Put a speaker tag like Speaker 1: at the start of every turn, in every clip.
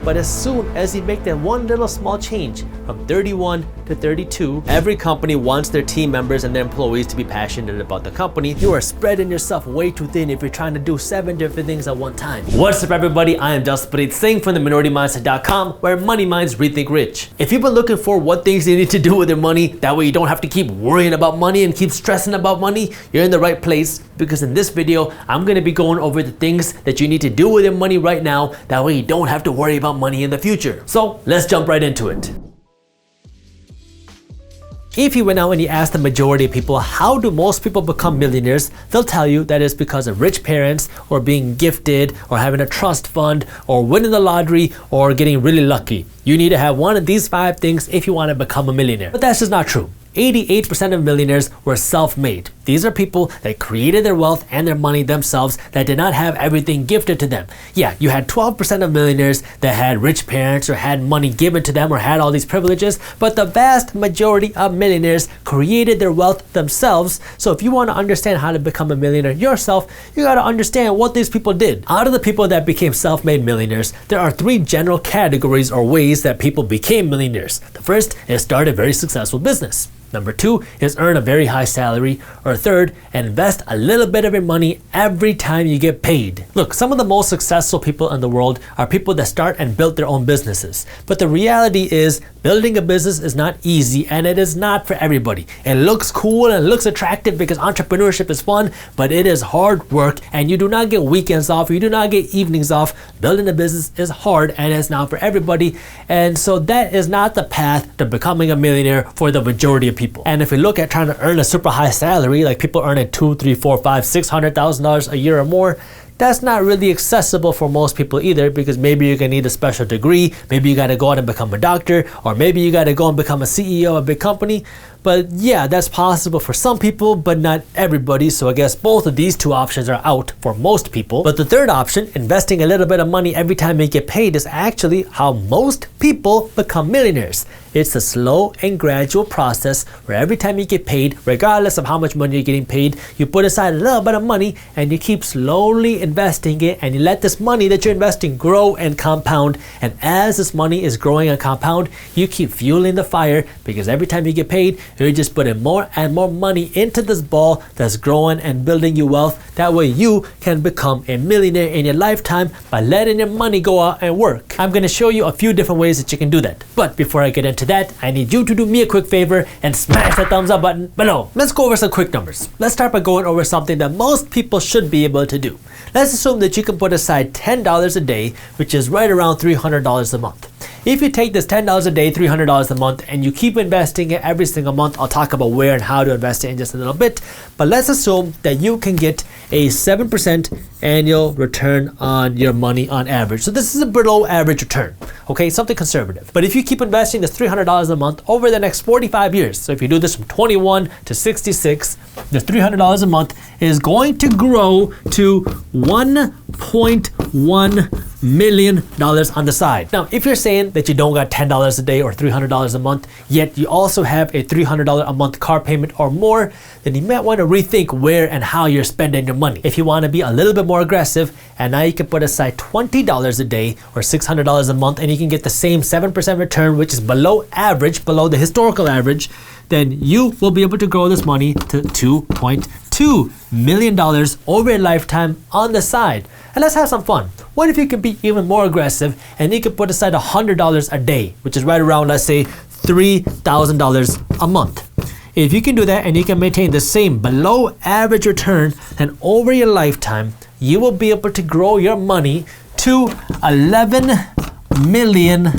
Speaker 1: But as soon as you make that one little small change from 31 to 32, every company wants their team members and their employees to be passionate about the company. You are spreading yourself way too thin if you're trying to do 7 different things at one time. What's up, everybody? I am Jaspreet Singh from theminorityMindset.com, where money minds rethink rich. If you've been looking for what things you need to do with your money, that way you don't have to keep worrying about money and keep stressing about money, you're in the right place, because in this video, I'm going to be going over the things that you need to do with your money right now. That way you don't have to worry about money in the future. So let's jump right into it. If you went out and you asked the majority of people, how do most people become millionaires? They'll tell you that it's because of rich parents, or being gifted, or having a trust fund, or winning the lottery, or getting really lucky. You need to have one of these 5 things if you want to become a millionaire. But that's just not true. 88% of millionaires were self-made. These are people that created their wealth and their money themselves, that did not have everything gifted to them. Yeah, you had 12% of millionaires that had rich parents or had money given to them or had all these privileges, but the vast majority of millionaires created their wealth themselves. So if you want to understand how to become a millionaire yourself, you got to understand what these people did. Out of the people that became self-made millionaires, there are 3 general categories or ways that people became millionaires. The first is start a very successful business. Number 2 is earn a very high salary. Or third, invest a little bit of your money every time you get paid. Look, some of the most successful people in the world are people that start and built their own businesses. But the reality is, building a business is not easy, and it is not for everybody. It looks cool and it looks attractive because entrepreneurship is fun, but it is hard work, and you do not get weekends off, you do not get evenings off. Building a business is hard, and it's not for everybody. And so that is not the path to becoming a millionaire for the majority of people. And if we look at trying to earn a super high salary, like people earning $200,000, $300,000, $400,000, $600,000 a year or more, that's not really accessible for most people either, because maybe you're gonna need a special degree, maybe you gotta go out and become a doctor, or maybe you gotta go and become a CEO of a big company. But yeah, that's possible for some people, but not everybody. So I guess both of these 2 options are out for most people. But the third option, investing a little bit of money every time you get paid, is actually how most people become millionaires. It's a slow and gradual process where every time you get paid, regardless of how much money you're getting paid, you put aside a little bit of money and you keep slowly investing it, and you let this money that you're investing grow and compound. And as this money is growing and compound, you keep fueling the fire, because every time you get paid, you're just putting more and more money into this ball that's growing and building you wealth. That way you can become a millionaire in your lifetime by letting your money go out and work. I'm going to show you a few different ways that you can do that. But before I get into that, I need you to do me a quick favor and smash that thumbs up button below. Let's go over some quick numbers. Let's start by going over something that most people should be able to do. Let's assume that you can put aside $10 a day, which is right around $300 a month. If you take this $10 a day, $300 a month, and you keep investing it every single month, I'll talk about where and how to invest it in just a little bit, but let's assume that you can get a 7% annual return on your money on average. So this is a below average return, okay, something conservative. But if you keep investing this $300 a month over the next 45 years, so if you do this from 21 to 66, the $300 a month is going to grow to $1.1 million on the side. Now, if you're saying that you don't got $10 a day or $300 a month, yet you also have a $300 a month car payment or more, then you might want to rethink where and how you're spending your money. If you want to be a little bit more aggressive, and now you can put aside $20 a day or $600 a month, and you can get the same 7% return, which is below average, below the historical average, then you will be able to grow this money to $2.2 million over a lifetime on the side. And let's have some fun. What if you could be even more aggressive and you could put aside $100 a day, which is right around, let's say, $3,000 a month. If you can do that and you can maintain the same below average return, then over your lifetime, you will be able to grow your money to $11 million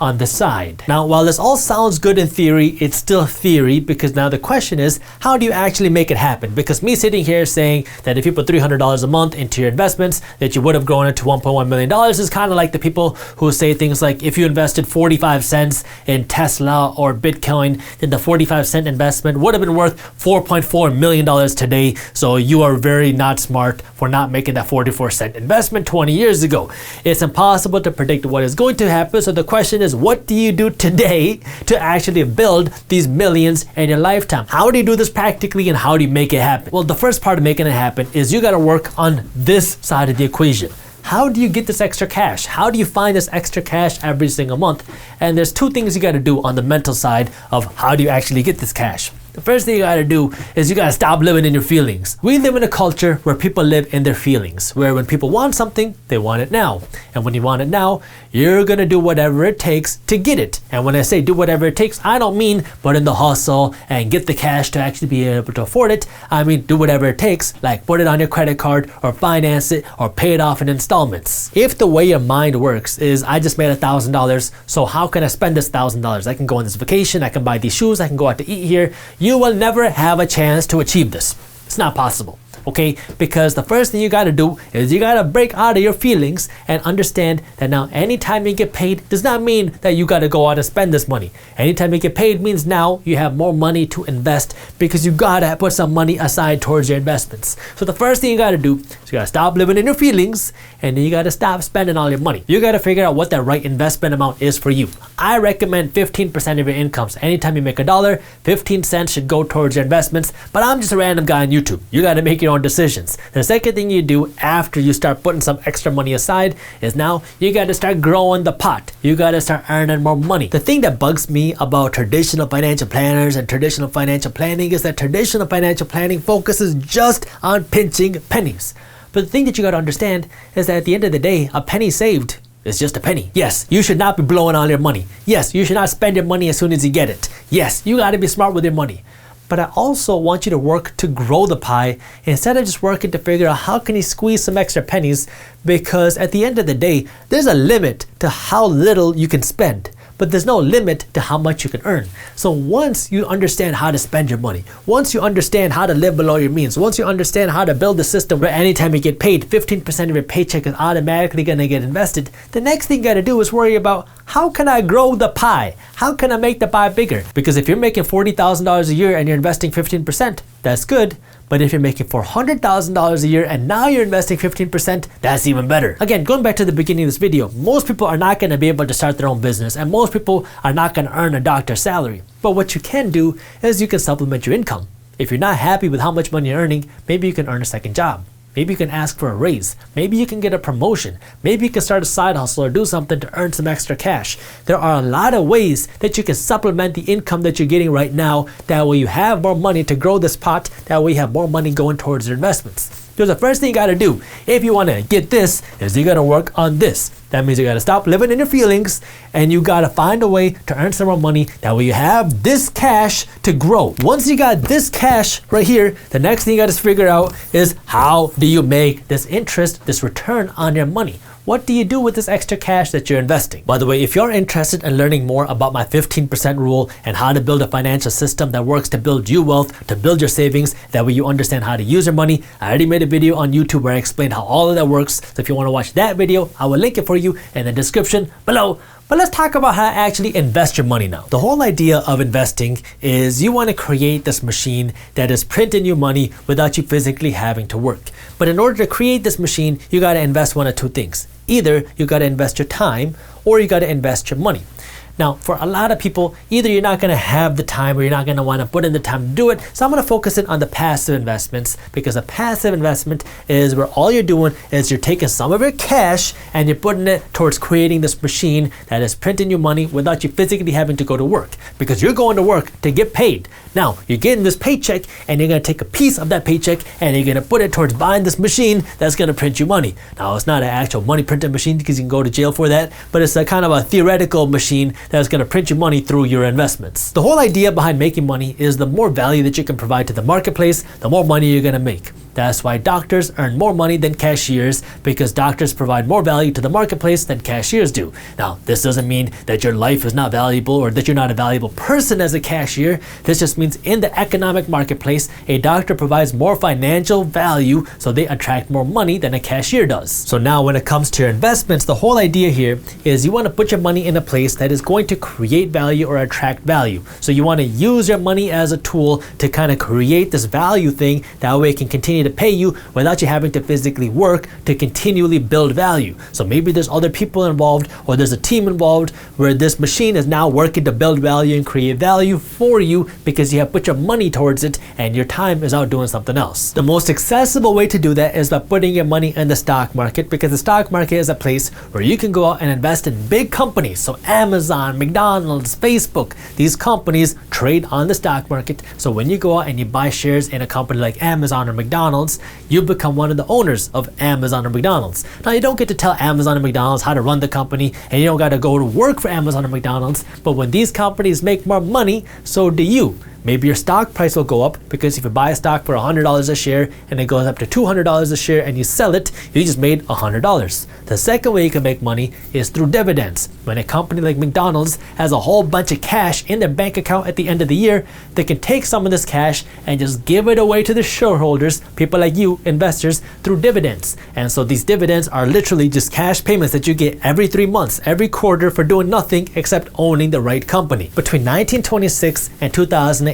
Speaker 1: on the side. Now, while this all sounds good in theory, it's still theory, because now the question is, how do you actually make it happen? Because me sitting here saying that if you put $300 a month into your investments, that you would have grown it to $1.1 million is kind of like the people who say things like, if you invested 45 cents in Tesla or Bitcoin, then the 45-cent investment would have been worth $4.4 million today. So you are very not smart for not making that 44-cent investment 20 years ago. It's impossible to predict what is going to happen. So the question is, what do you do today to actually build these millions in your lifetime? How do you do this practically, and how do you make it happen? Well, the first part of making it happen is you got to work on this side of the equation. how do you get this extra cash? How do you find this extra cash every single month? And there's two things you got to do on the mental side of how do you actually get this cash. The first thing you gotta do is you gotta stop living in your feelings. We live in a culture where people live in their feelings, where when people want something, they want it now. And when you want it now, you're gonna do whatever it takes to get it. And when I say do whatever it takes, I don't mean put in the hustle and get the cash to actually be able to afford it. I mean do whatever it takes, like put it on your credit card or finance it or pay it off in installments. If the way your mind works is I just made $1,000, so how can I spend this $1,000? I can go on this vacation, I can buy these shoes, I can go out to eat here. You will never have a chance to achieve this. It's not possible. Okay, because the first thing you got to do is you got to break out of your feelings and understand that now anytime you get paid does not mean that you got to go out and spend this money. Anytime you get paid means now you have more money to invest because you got to put some money aside towards your investments. So the first thing you got to do is you got to stop living in your feelings, and then you got to stop spending all your money. You got to figure out what the right investment amount is for you. I recommend 15% of your income. So anytime you make $1, 15 cents should go towards your investments, but I'm just a random guy on YouTube. You got to make your own decisions. The second thing you do after you start putting some extra money aside is now you got to start growing the pot. You got to start earning more money. The thing that bugs me about traditional financial planners and traditional financial planning is that traditional financial planning focuses just on pinching pennies. But the thing that you got to understand is that at the end of the day, a penny saved is just a penny. Yes, you should not be blowing all your money. Yes, you should not spend your money as soon as you get it. Yes, you got to be smart with your money. But I also want you to work to grow the pie instead of just working to figure out how can you squeeze some extra pennies, because at the end of the day, there's a limit to how little you can spend, but there's no limit to how much you can earn. So once you understand how to spend your money, once you understand how to live below your means, once you understand how to build a system where anytime you get paid, 15% of your paycheck is automatically going to get invested, the next thing you got to do is worry about how can I grow the pie? How can I make the pie bigger? Because if you're making $40,000 a year and you're investing 15%, that's good. But if you're making $400,000 a year and now you're investing 15%, that's even better. Again, going back to the beginning of this video, most people are not going to be able to start their own business, and most people are not going to earn a doctor's salary. But what you can do is you can supplement your income. If you're not happy with how much money you're earning, maybe you can earn a second job. Maybe you can ask for a raise. Maybe you can get a promotion. Maybe you can start a side hustle or do something to earn some extra cash. There are a lot of ways that you can supplement the income that you're getting right now. That way you have more money to grow this pot. That way you have more money going towards your investments. So the first thing you gotta do if you wanna get this is you gotta work on this. That means you gotta stop living in your feelings and you gotta find a way to earn some more money. That way you have this cash to grow. Once you got this cash right here, the next thing you gotta figure out is how do you make this interest, this return on your money? What do you do with this extra cash that you're investing? By the way, if you're interested in learning more about my 15% rule and how to build a financial system that works to build you wealth, to build your savings, that way you understand how to use your money, I already made a video on YouTube where I explained how all of that works. So if you want to watch that video, I will link it for you in the description below. But let's talk about how to actually invest your money now. The whole idea of investing is you want to create this machine that is printing you money without you physically having to work. But in order to create this machine, you got to invest one of two things. Either you got to invest your time or you got to invest your money. Now, for a lot of people, either you're not going to have the time or you're not going to want to put in the time to do it. So I'm going to focus it on the passive investments, because a passive investment is where all you're doing is you're taking some of your cash and you're putting it towards creating this machine that is printing you money without you physically having to go to work, because you're going to work to get paid. Now, you're getting this paycheck and you're going to take a piece of that paycheck and you're going to put it towards buying this machine that's going to print you money. Now, it's not an actual money printing machine because you can go to jail for that, but it's a kind of a theoretical machine that's going to print you money through your investments. The whole idea behind making money is the more value that you can provide to the marketplace, the more money you're going to make. That's why doctors earn more money than cashiers, because doctors provide more value to the marketplace than cashiers do. Now, this doesn't mean that your life is not valuable or that you're not a valuable person as a cashier. This just means in the economic marketplace, a doctor provides more financial value, so they attract more money than a cashier does. So now when it comes to your investments, the whole idea here is you want to put your money in a place that is going to create value or attract value. So you want to use your money as a tool to kind of create this value thing. That way it can continue to pay you without you having to physically work to continually build value. So maybe there's other people involved, or there's a team involved where this machine is now working to build value and create value for you because you have put your money towards it and your time is out doing something else. The most accessible way to do that is by putting your money in the stock market, because the stock market is a place where you can go out and invest in big companies. So Amazon, McDonald's, Facebook, these companies trade on the stock market. So when you go out and you buy shares in a company like Amazon or McDonald's, you become one of the owners of Amazon or McDonald's. Now, you don't get to tell Amazon or McDonald's how to run the company, and you don't got to go to work for Amazon or McDonald's, but when these companies make more money, so do you. Maybe your stock price will go up, because if you buy a stock for $100 a share and it goes up to $200 a share and you sell it, you just made $100. The second way you can make money is through dividends. When a company like McDonald's has a whole bunch of cash in their bank account at the end of the year, they can take some of this cash and just give it away to the shareholders, people like you, investors, through dividends. And so these dividends are literally just cash payments that you get every 3 months, every quarter, for doing nothing except owning the right company. Between 1926 and 2018,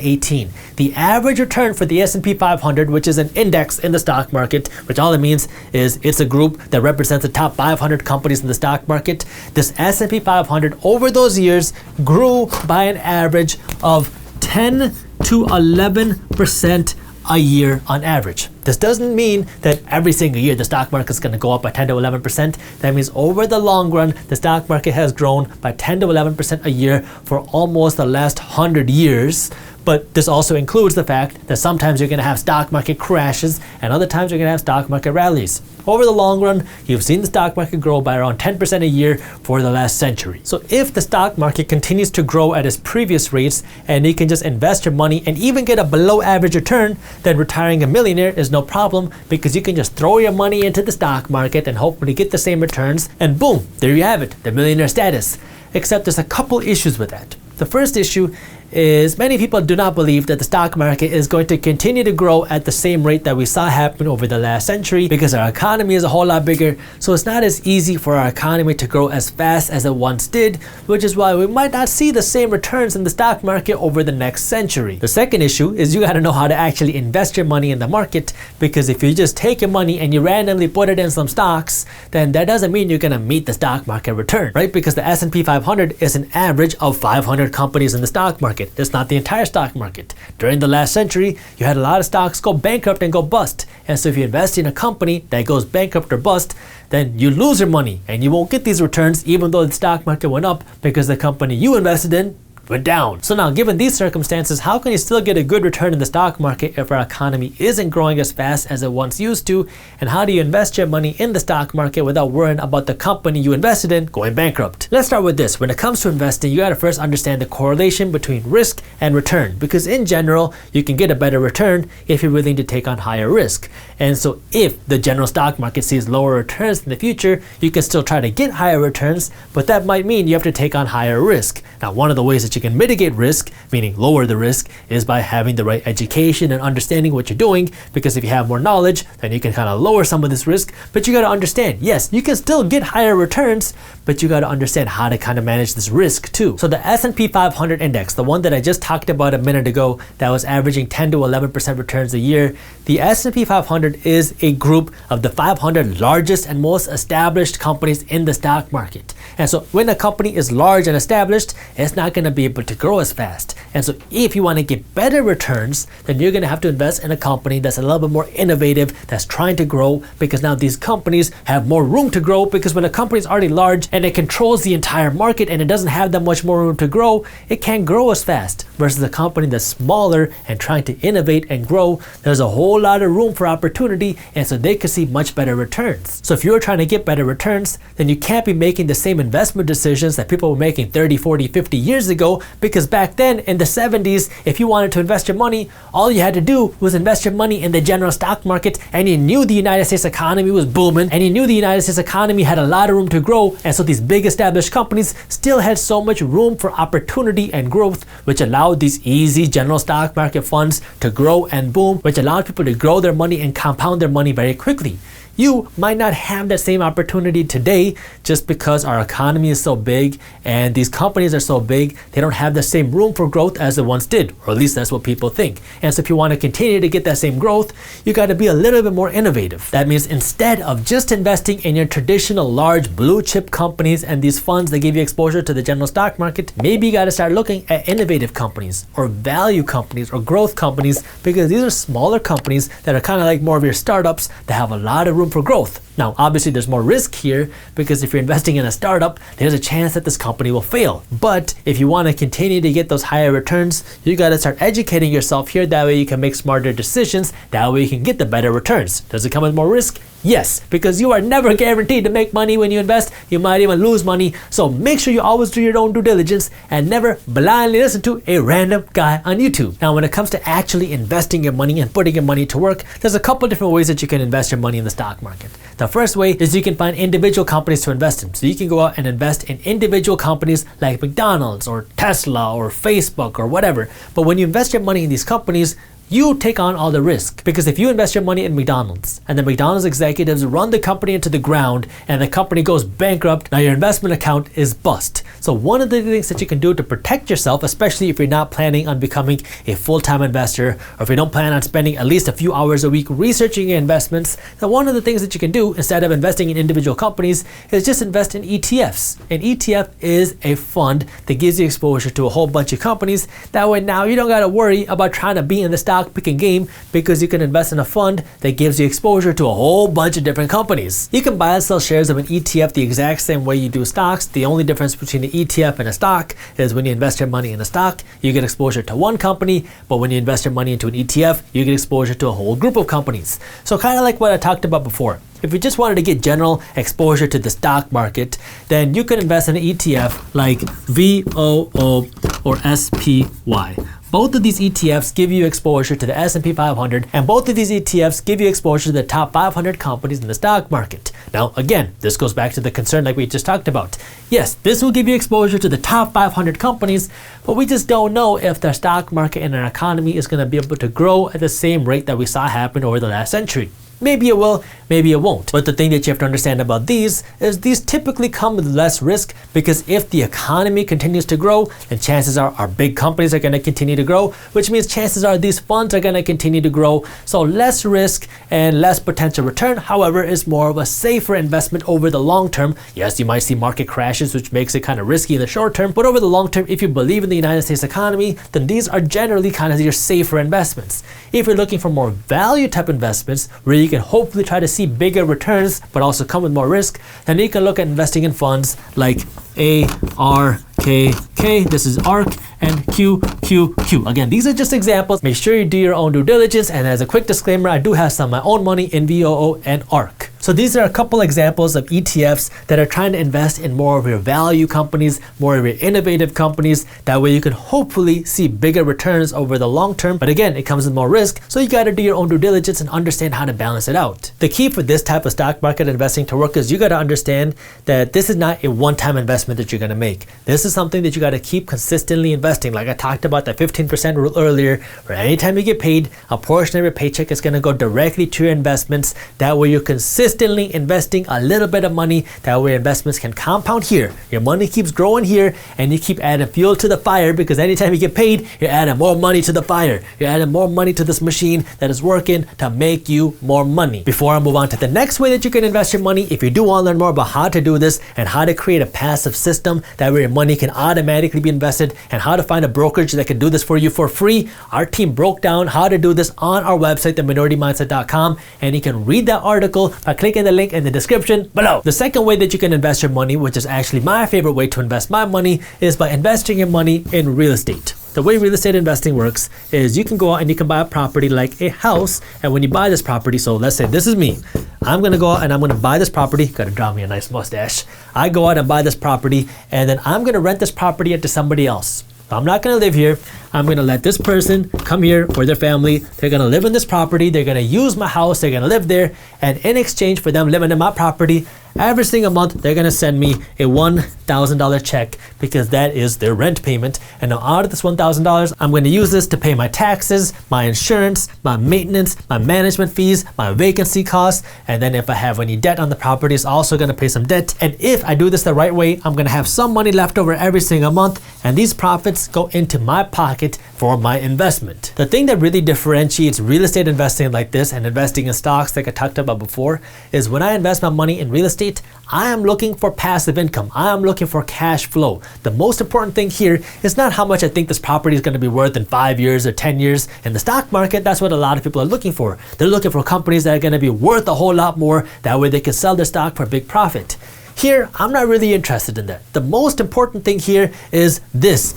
Speaker 1: the average return for the S&P 500, which is an index in the stock market, which all it means is it's a group that represents the top 500 companies in the stock market. This S&P 500 over those years grew by an average of 10 to 11% a year on average. This doesn't mean that every single year the stock market is going to go up by 10 to 11%. That means over the long run, the stock market has grown by 10 to 11% a year for almost the last 100 years. But this also includes the fact that sometimes you're going to have stock market crashes and other times you're going to have stock market rallies. Over the long run, you've seen the stock market grow by around 10% a year for the last century. So if the stock market continues to grow at its previous rates and you can just invest your money and even get a below average return, then retiring a millionaire is no problem, because you can just throw your money into the stock market and hopefully get the same returns, and boom, there you have it, the millionaire status. Except there's a couple issues with that. The first issue is many people do not believe that the stock market is going to continue to grow at the same rate that we saw happen over the last century, because our economy is a whole lot bigger, so it's not as easy for our economy to grow as fast as it once did, which is why we might not see the same returns in the stock market over the next century. The second issue is you got to know how to actually invest your money in the market, because if you just take your money and you randomly put it in some stocks, then that doesn't mean you're going to meet the stock market return, right? Because the S&P 500 is an average of 500 companies in the stock market. It's not the entire stock market. During the last century, you had a lot of stocks go bankrupt and go bust. And so if you invest in a company that goes bankrupt or bust, then you lose your money and you won't get these returns even though the stock market went up, because the company you invested in went down. So now, given these circumstances, how can you still get a good return in the stock market if our economy isn't growing as fast as it once used to? And how do you invest your money in the stock market without worrying about the company you invested in going bankrupt? Let's start with this. When it comes to investing, you got to first understand the correlation between risk and return, because in general, you can get a better return if you're willing to take on higher risk. And so if the general stock market sees lower returns in the future, you can still try to get higher returns, but that might mean you have to take on higher risk. Now, one of the ways that you can mitigate risk, meaning lower the risk, is by having the right education and understanding what you're doing, because if you have more knowledge, then you can kind of lower some of this risk. But you got to understand, yes, you can still get higher returns, but you got to understand how to kind of manage this risk too. So the S&P 500 index, the one that I just talked about a minute ago, that was averaging 10 to 11% returns a year, the S&P 500 is a group of the 500 largest and most established companies in the stock market. And so when a company is large and established, it's not going to be able to grow as fast. And so if you want to get better returns, then you're going to have to invest in a company that's a little bit more innovative, that's trying to grow, because now these companies have more room to grow, because when a company is already large and it controls the entire market and it doesn't have that much more room to grow, it can't grow as fast. Versus a company that's smaller and trying to innovate and grow, there's a whole lot of room for opportunity, and so they could see much better returns. So if you're trying to get better returns, then you can't be making the same investment decisions that people were making 30, 40, 50 years ago, because back then in the 70s, if you wanted to invest your money, all you had to do was invest your money in the general stock market, and you knew the United States economy was booming, and you knew the United States economy had a lot of room to grow, and so these big established companies still had so much room for opportunity and growth, which allowed these easy general stock market funds to grow and boom, which allowed people to grow their money and compound their money very quickly. You might not have that same opportunity today just because our economy is so big and these companies are so big, they don't have the same room for growth as they once did, or at least that's what people think. And so if you want to continue to get that same growth, you got to be a little bit more innovative. That means instead of just investing in your traditional large blue chip companies and these funds that give you exposure to the general stock market, maybe you got to start looking at innovative companies or value companies or growth companies, because these are smaller companies that are kind of like more of your startups that have a lot of room for growth. Now, obviously there's more risk here because if you're investing in a startup, there's a chance that this company will fail. But if you want to continue to get those higher returns, you got to start educating yourself here. That way you can make smarter decisions. That way you can get the better returns. Does it come with more risk? Yes, because you are never guaranteed to make money when you invest. You might even lose money. So make sure you always do your own due diligence and never blindly listen to a random guy on YouTube. Now, when it comes to actually investing your money and putting your money to work, there's a couple different ways that you can invest your money in the stock market. The first way is you can find individual companies to invest in. So you can go out and invest in individual companies like McDonald's or Tesla or Facebook or whatever. But when you invest your money in these companies, you take on all the risk, because if you invest your money in McDonald's and the McDonald's executives run the company into the ground and the company goes bankrupt, now your investment account is bust. So one of the things that you can do to protect yourself, especially if you're not planning on becoming a full-time investor, or if you don't plan on spending at least a few hours a week researching your investments, then one of the things that you can do instead of investing in individual companies is just invest in ETFs. An ETF is a fund that gives you exposure to a whole bunch of companies. That way now you don't got to worry about trying to be in the stock picking game, because you can invest in a fund that gives you exposure to a whole bunch of different companies. You can buy and sell shares of an ETF the exact same way you do stocks. The only difference between an ETF and a stock is when you invest your money in a stock, you get exposure to one company, but when you invest your money into an ETF, you get exposure to a whole group of companies. So kind of like what I talked about before. If you just wanted to get general exposure to the stock market, then you could invest in an ETF like VOO or SPY. Both of these ETFs give you exposure to the S&P 500, and both of these ETFs give you exposure to the top 500 companies in the stock market. Now, again, this goes back to the concern like we just talked about. Yes, this will give you exposure to the top 500 companies, but we just don't know if the stock market and our economy is going to be able to grow at the same rate that we saw happen over the last century. Maybe it will, maybe it won't. But the thing that you have to understand about these is these typically come with less risk, because if the economy continues to grow, then chances are our big companies are going to continue to grow, which means chances are these funds are going to continue to grow. So less risk and less potential return, however, is more of a safer investment over the long term. Yes, you might see market crashes, which makes it kind of risky in the short term, but over the long term, if you believe in the United States economy, then these are generally kind of your safer investments. If you're looking for more value type investments where you can hopefully try to see bigger returns but also come with more risk, then you can look at investing in funds like ARKK, this is ARK, and QQQ. Again, these are just examples. Make sure you do your own due diligence, and as a quick disclaimer, I do have some of my own money in VOO and ARK. So these are a couple examples of ETFs that are trying to invest in more of your value companies, more of your innovative companies. That way you can hopefully see bigger returns over the long term. But again, it comes with more risk, so you got to do your own due diligence and understand how to balance it out. The key for this type of stock market investing to work is you got to understand that this is not a one-time investment that you're going to make. This is something that you got to keep consistently investing. Like I talked about that 15% rule earlier, where anytime you get paid, a portion of your paycheck is going to go directly to your investments. That way you're consistently investing a little bit of money. That way investments can compound here. Your money keeps growing here, and you keep adding fuel to the fire, because anytime you get paid, you're adding more money to the fire. You're adding more money to this machine that is working to make you more money. Before I move on to the next way that you can invest your money, if you do want to learn more about how to do this and how to create a passive system that way your money can automatically be invested, and how to find a brokerage that can do this for you for free, our team broke down how to do this on our website, theminoritymindset.com, and you can read that article by clicking the link in the description below. The second way that you can invest your money, which is actually my favorite way to invest my money, is by investing your money in real estate. The way real estate investing works is you can go out and you can buy a property like a house, and when you buy this property, so let's say this is me, I'm going to go out and I'm going to buy this property. Got to draw me a nice mustache. I go out and buy this property, and then I'm going to rent this property out to somebody else. I'm not going to live here. I'm gonna let this person come here or their family. They're gonna live in this property. They're gonna use my house. They're gonna live there. And in exchange for them living in my property, every single month, they're gonna send me a $1,000 check because that is their rent payment. And now out of this $1,000, I'm gonna use this to pay my taxes, my insurance, my maintenance, my management fees, my vacancy costs. And then if I have any debt on the property, it's also gonna pay some debt. And if I do this the right way, I'm gonna have some money left over every single month. And these profits go into my pocket for my investment. The thing that really differentiates real estate investing like this and investing in stocks like I talked about before is when I invest my money in real estate, I am looking for passive income. I am looking for cash flow. The most important thing here is not how much I think this property is going to be worth in 5 years or 10 years. In the stock market, that's what a lot of people are looking for. They're looking for companies that are going to be worth a whole lot more. That way they can sell their stock for a big profit. Here, I'm not really interested in that. The most important thing here is this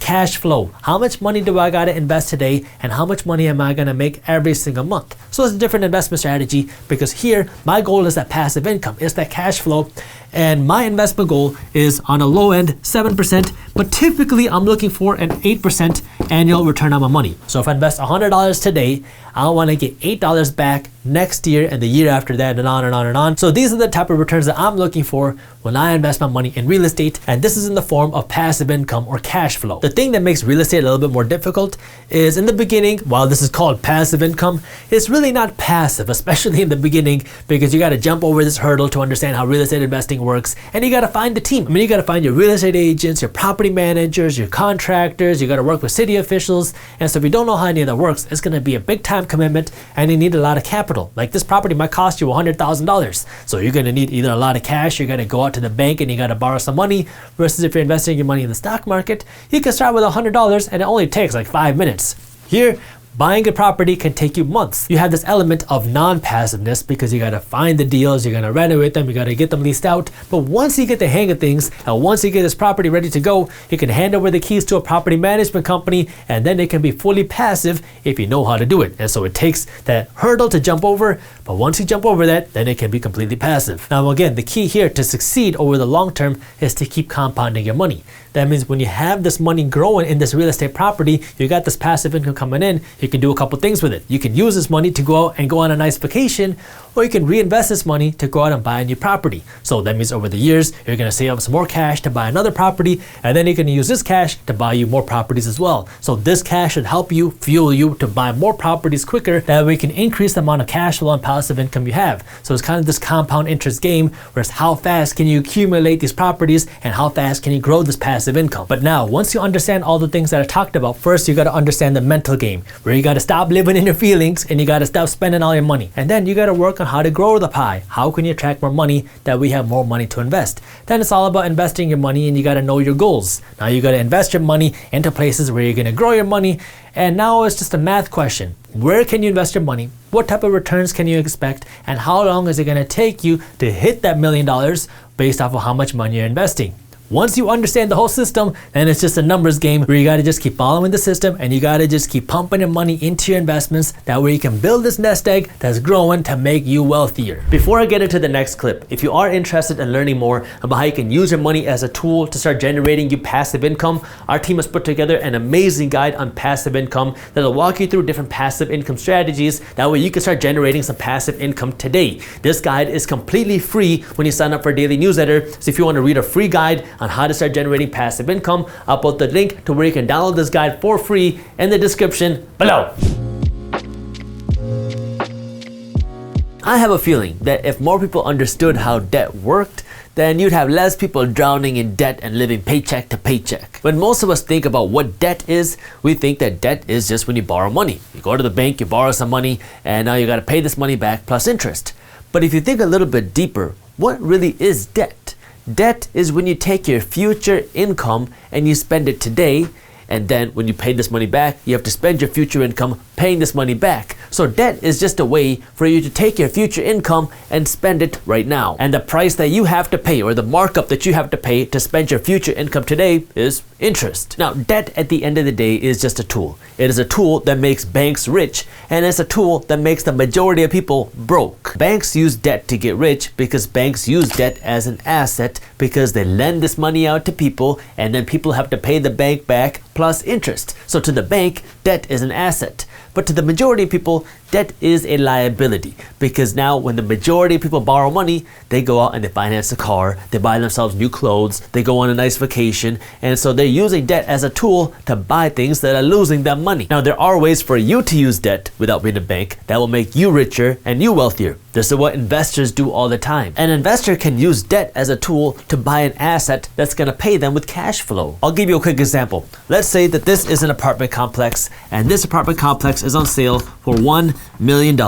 Speaker 1: cash flow. How much money do I gotta invest today and how much money am I gonna make every single month? So it's a different investment strategy because here, my goal is that passive income, it's that cash flow. And my investment goal is on a low end, 7%, but typically I'm looking for an 8% annual return on my money. So if I invest $100 today, I wanna get $8 back next year and the year after that and on and on and on. So these are the type of returns that I'm looking for when I invest my money in real estate, and this is in the form of passive income or cash flow. The thing that makes real estate a little bit more difficult is in the beginning, while this is called passive income, it's really not passive, especially in the beginning, because you gotta jump over this hurdle to understand how real estate investing works, and you gotta find the team. I mean, you gotta find your real estate agents, your property managers, your contractors, you gotta work with city officials, and so if you don't know how any of that works, it's gonna be a big time commitment, and you need a lot of capital. Like this property might cost you $100,000, so you're gonna need either a lot of cash, you're gonna go out to the bank and you gotta borrow some money, versus if you're investing your money in the stock market, you can start with $100 and it only takes like 5 minutes. Here, buying a property can take you months. You have this element of non-passiveness because you gotta find the deals, you're gonna renovate them, you gotta get them leased out. But once you get the hang of things, and once you get this property ready to go, you can hand over the keys to a property management company, and then it can be fully passive if you know how to do it. And so it takes that hurdle to jump over, but once you jump over that, then it can be completely passive. Now again, the key here to succeed over the long term is to keep compounding your money. That means when you have this money growing in this real estate property, you got this passive income coming in, you can do a couple things with it. You can use this money to go out and go on a nice vacation, or you can reinvest this money to go out and buy a new property. So that means over the years, you're gonna save up some more cash to buy another property, and then you're gonna use this cash to buy you more properties as well. So this cash should help you, fuel you to buy more properties quicker. That way you can increase the amount of cash flow and passive income you have. So it's kind of this compound interest game, where it's how fast can you accumulate these properties and how fast can you grow this passive income. But now, once you understand all the things that I talked about, first you gotta understand the mental game, where you gotta stop living in your feelings and you gotta stop spending all your money. And then you gotta work on how to grow the pie. How can you attract more money that we have more money to invest? Then it's all about investing your money, and you gotta know your goals. Now you gotta invest your money into places where you're gonna grow your money. And now it's just a math question. Where can you invest your money? What type of returns can you expect? And how long is it gonna take you to hit that $1 million based off of how much money you're investing? Once you understand the whole system, then it's just a numbers game where you gotta just keep following the system and you gotta just keep pumping your money into your investments. That way you can build this nest egg that's growing to make you wealthier. Before I get into the next clip, if you are interested in learning more about how you can use your money as a tool to start generating you passive income, our team has put together an amazing guide on passive income that'll walk you through different passive income strategies. That way you can start generating some passive income today. This guide is completely free when you sign up for a daily newsletter. So if you want to read a free guide on how to start generating passive income, I'll put the link to where you can download this guide for free in the description below. I have a feeling that if more people understood how debt worked, then you'd have less people drowning in debt and living paycheck to paycheck. When most of us think about what debt is, we think that debt is just when you borrow money. You go to the bank, you borrow some money, and now you gotta pay this money back plus interest. But if you think a little bit deeper, what really is debt? Debt is when you take your future income and you spend it today, and then when you pay this money back, you have to spend your future income paying this money back. So debt is just a way for you to take your future income and spend it right now. And the price that you have to pay, or the markup that you have to pay to spend your future income today, is interest. Now, debt at the end of the day is just a tool. It is a tool that makes banks rich, and it's a tool that makes the majority of people broke. Banks use debt to get rich because banks use debt as an asset, because they lend this money out to people and then people have to pay the bank back plus interest. So to the bank, debt is an asset. But to the majority of people, debt is a liability, because now when the majority of people borrow money, they go out and they finance a car, they buy themselves new clothes, they go on a nice vacation, and so they're using debt as a tool to buy things that are losing them money. Now, there are ways for you to use debt without being a bank that will make you richer and you wealthier. This is what investors do all the time. An investor can use debt as a tool to buy an asset that's going to pay them with cash flow. I'll give you a quick example. Let's say that this is an apartment complex, and this apartment complex is on sale for $1 million,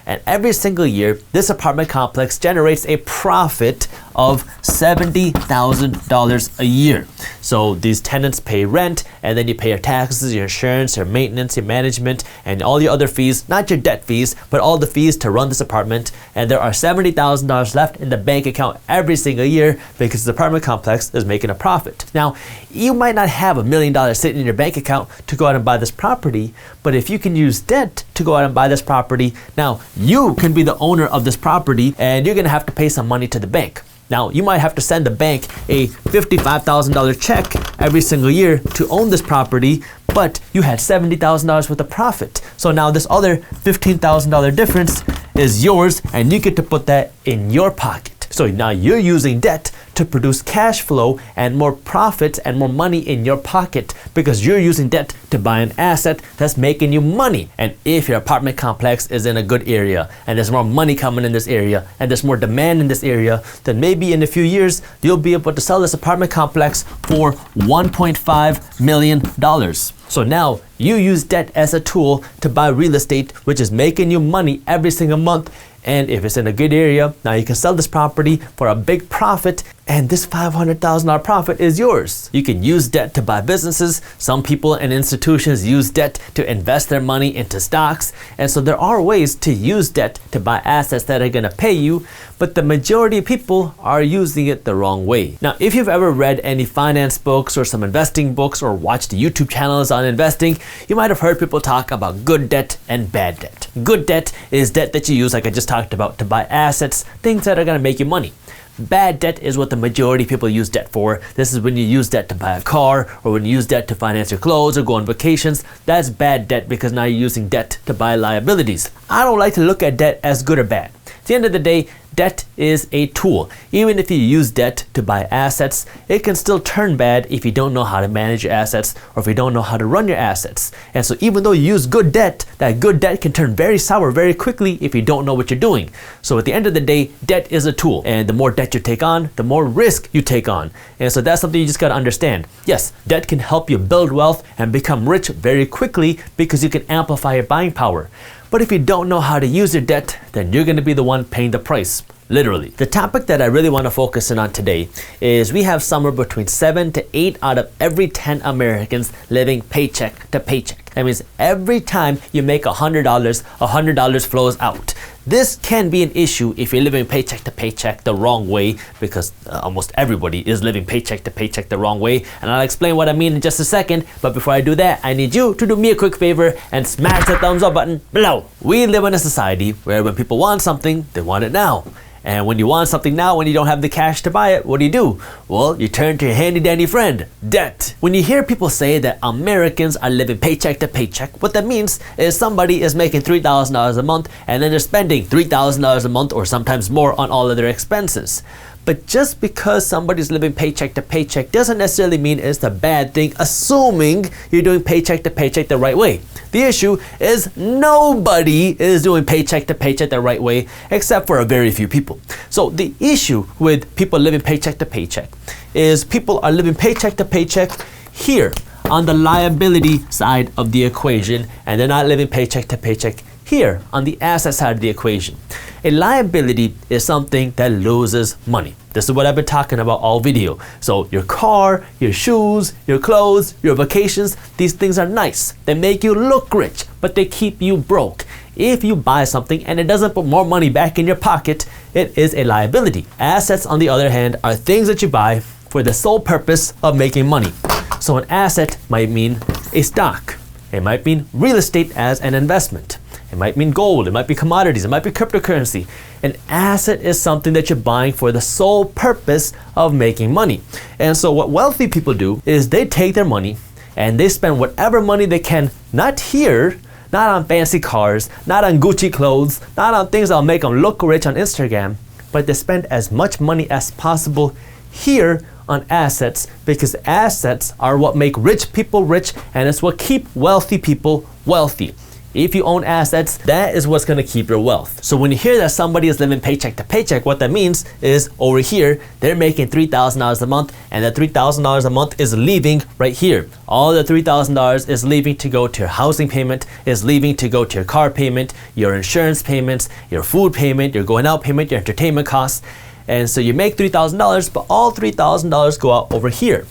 Speaker 1: and every single year this apartment complex generates a profit of $70,000 a year. So these tenants pay rent, and then you pay your taxes, your insurance, your maintenance, your management, and all your other fees, not your debt fees, but all the fees to run this apartment. And there are $70,000 left in the bank account every single year because the apartment complex is making a profit. Now, you might not have $1 million sitting in your bank account to go out and buy this property, but if you can use debt to go out and buy this property, now you can be the owner of this property, and you're gonna have to pay some money to the bank. Now, you might have to send the bank a $55,000 check every single year to own this property, but you had $70,000 worth of profit. So now this other $15,000 difference is yours, and you get to put that in your pocket. So now you're using debt to produce cash flow and more profits and more money in your pocket, because you're using debt to buy an asset that's making you money. And if your apartment complex is in a good area and there's more money coming in this area and there's more demand in this area, then maybe in a few years you'll be able to sell this apartment complex for $1.5 million. So now you use debt as a tool to buy real estate, which is making you money every single month. And if it's in a good area, now you can sell this property for a big profit, and this $500,000 profit is yours. You can use debt to buy businesses. Some people and institutions use debt to invest their money into stocks. And so there are ways to use debt to buy assets that are gonna pay you, but the majority of people are using it the wrong way. Now, if you've ever read any finance books or some investing books or watched YouTube channels on investing, you might have heard people talk about good debt and bad debt. Good debt is debt that you use, like I just talked about, to buy assets, things that are gonna make you money. Bad debt is what the majority of people use debt for. This is when you use debt to buy a car, or when you use debt to finance your clothes or go on vacations. That's bad debt, because now you're using debt to buy liabilities. I don't like to look at debt as good or bad. At the end of the day, debt is a tool. Even if you use debt to buy assets, it can still turn bad if you don't know how to manage your assets, or if you don't know how to run your assets. And so even though you use good debt, that good debt can turn very sour very quickly if you don't know what you're doing. So at the end of the day, debt is a tool. And the more debt you take on, the more risk you take on. And so that's something you just gotta understand. Yes, debt can help you build wealth and become rich very quickly, because you can amplify your buying power. But if you don't know how to use your debt, then you're gonna be the one paying the price. Literally. The topic that I really want to focus in on today is we have somewhere between 7 to 8 out of every 10 Americans living paycheck to paycheck. That means every time you make $100, $100 flows out. This can be an issue if you're living paycheck to paycheck the wrong way, because almost everybody is living paycheck to paycheck the wrong way. And I'll explain what I mean in just a second. But before I do that, I need you to do me a quick favor and smash the thumbs up button below. We live in a society where when people want something, they want it now. And when you want something now, when you don't have the cash to buy it, what do? Well, you turn to your handy dandy friend, debt. When you hear people say that Americans are living paycheck to paycheck, what that means is somebody is making $3,000 a month, and then they're spending $3,000 a month or sometimes more on all of their expenses. But just because somebody's living paycheck to paycheck doesn't necessarily mean it's a bad thing, assuming you're doing paycheck to paycheck the right way. The issue is nobody is doing paycheck to paycheck the right way, except for a very few people. So the issue with people living paycheck to paycheck is people are living paycheck to paycheck here on the liability side of the equation, and they're not living paycheck to paycheck here on the asset side of the equation. A liability is something that loses money. This is what I've been talking about all video. So your car, your shoes, your clothes, your vacations, these things are nice. They make you look rich, but they keep you broke. If you buy something and it doesn't put more money back in your pocket, it is a liability. Assets, on the other hand, are things that you buy for the sole purpose of making money. So an asset might mean a stock. It might mean real estate as an investment. It might mean gold. It might be commodities. It might be cryptocurrency. An asset is something that you're buying for the sole purpose of making money. And so what wealthy people do is they take their money and they spend whatever money they can, not here, not on fancy cars, not on Gucci clothes, not on things that'll make them look rich on Instagram, but they spend as much money as possible here on assets, because assets are what make rich people rich, and it's what keep wealthy people wealthy. If you own assets, that is what's going to keep your wealth. So when you hear that somebody is living paycheck to paycheck, what that means is over here, they're making $3,000 a month, and that $3,000 a month is leaving right here. All the $3,000 is leaving to go to your housing payment, is leaving to go to your car payment, your insurance payments, your food payment, your going out payment, your entertainment costs. And so you make $3,000, but all $3,000 go out over here.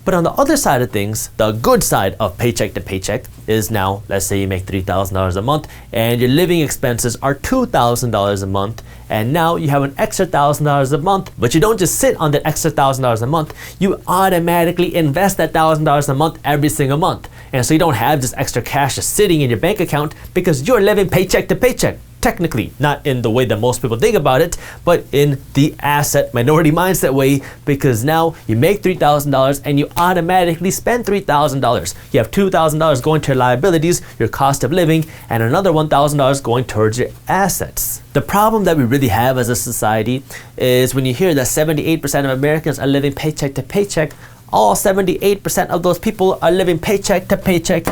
Speaker 1: But on the other side of things, the good side of paycheck to paycheck is now, let's say you make $3,000 a month and your living expenses are $2,000 a month, and now you have an extra $1,000 a month, but you don't just sit on that extra $1,000 a month, you automatically invest that $1,000 a month every single month. And so you don't have this extra cash just sitting in your bank account because you're living paycheck to paycheck. Technically, not in the way that most people think about it, but in the asset minority mindset way, because now you make $3,000 and you automatically spend $3,000. You have $2,000 going to your liabilities, your cost of living, and another $1,000 going towards your assets. The problem that we really have as a society is when you hear that 78% of Americans are living paycheck to paycheck, all 78% of those people are living paycheck to paycheck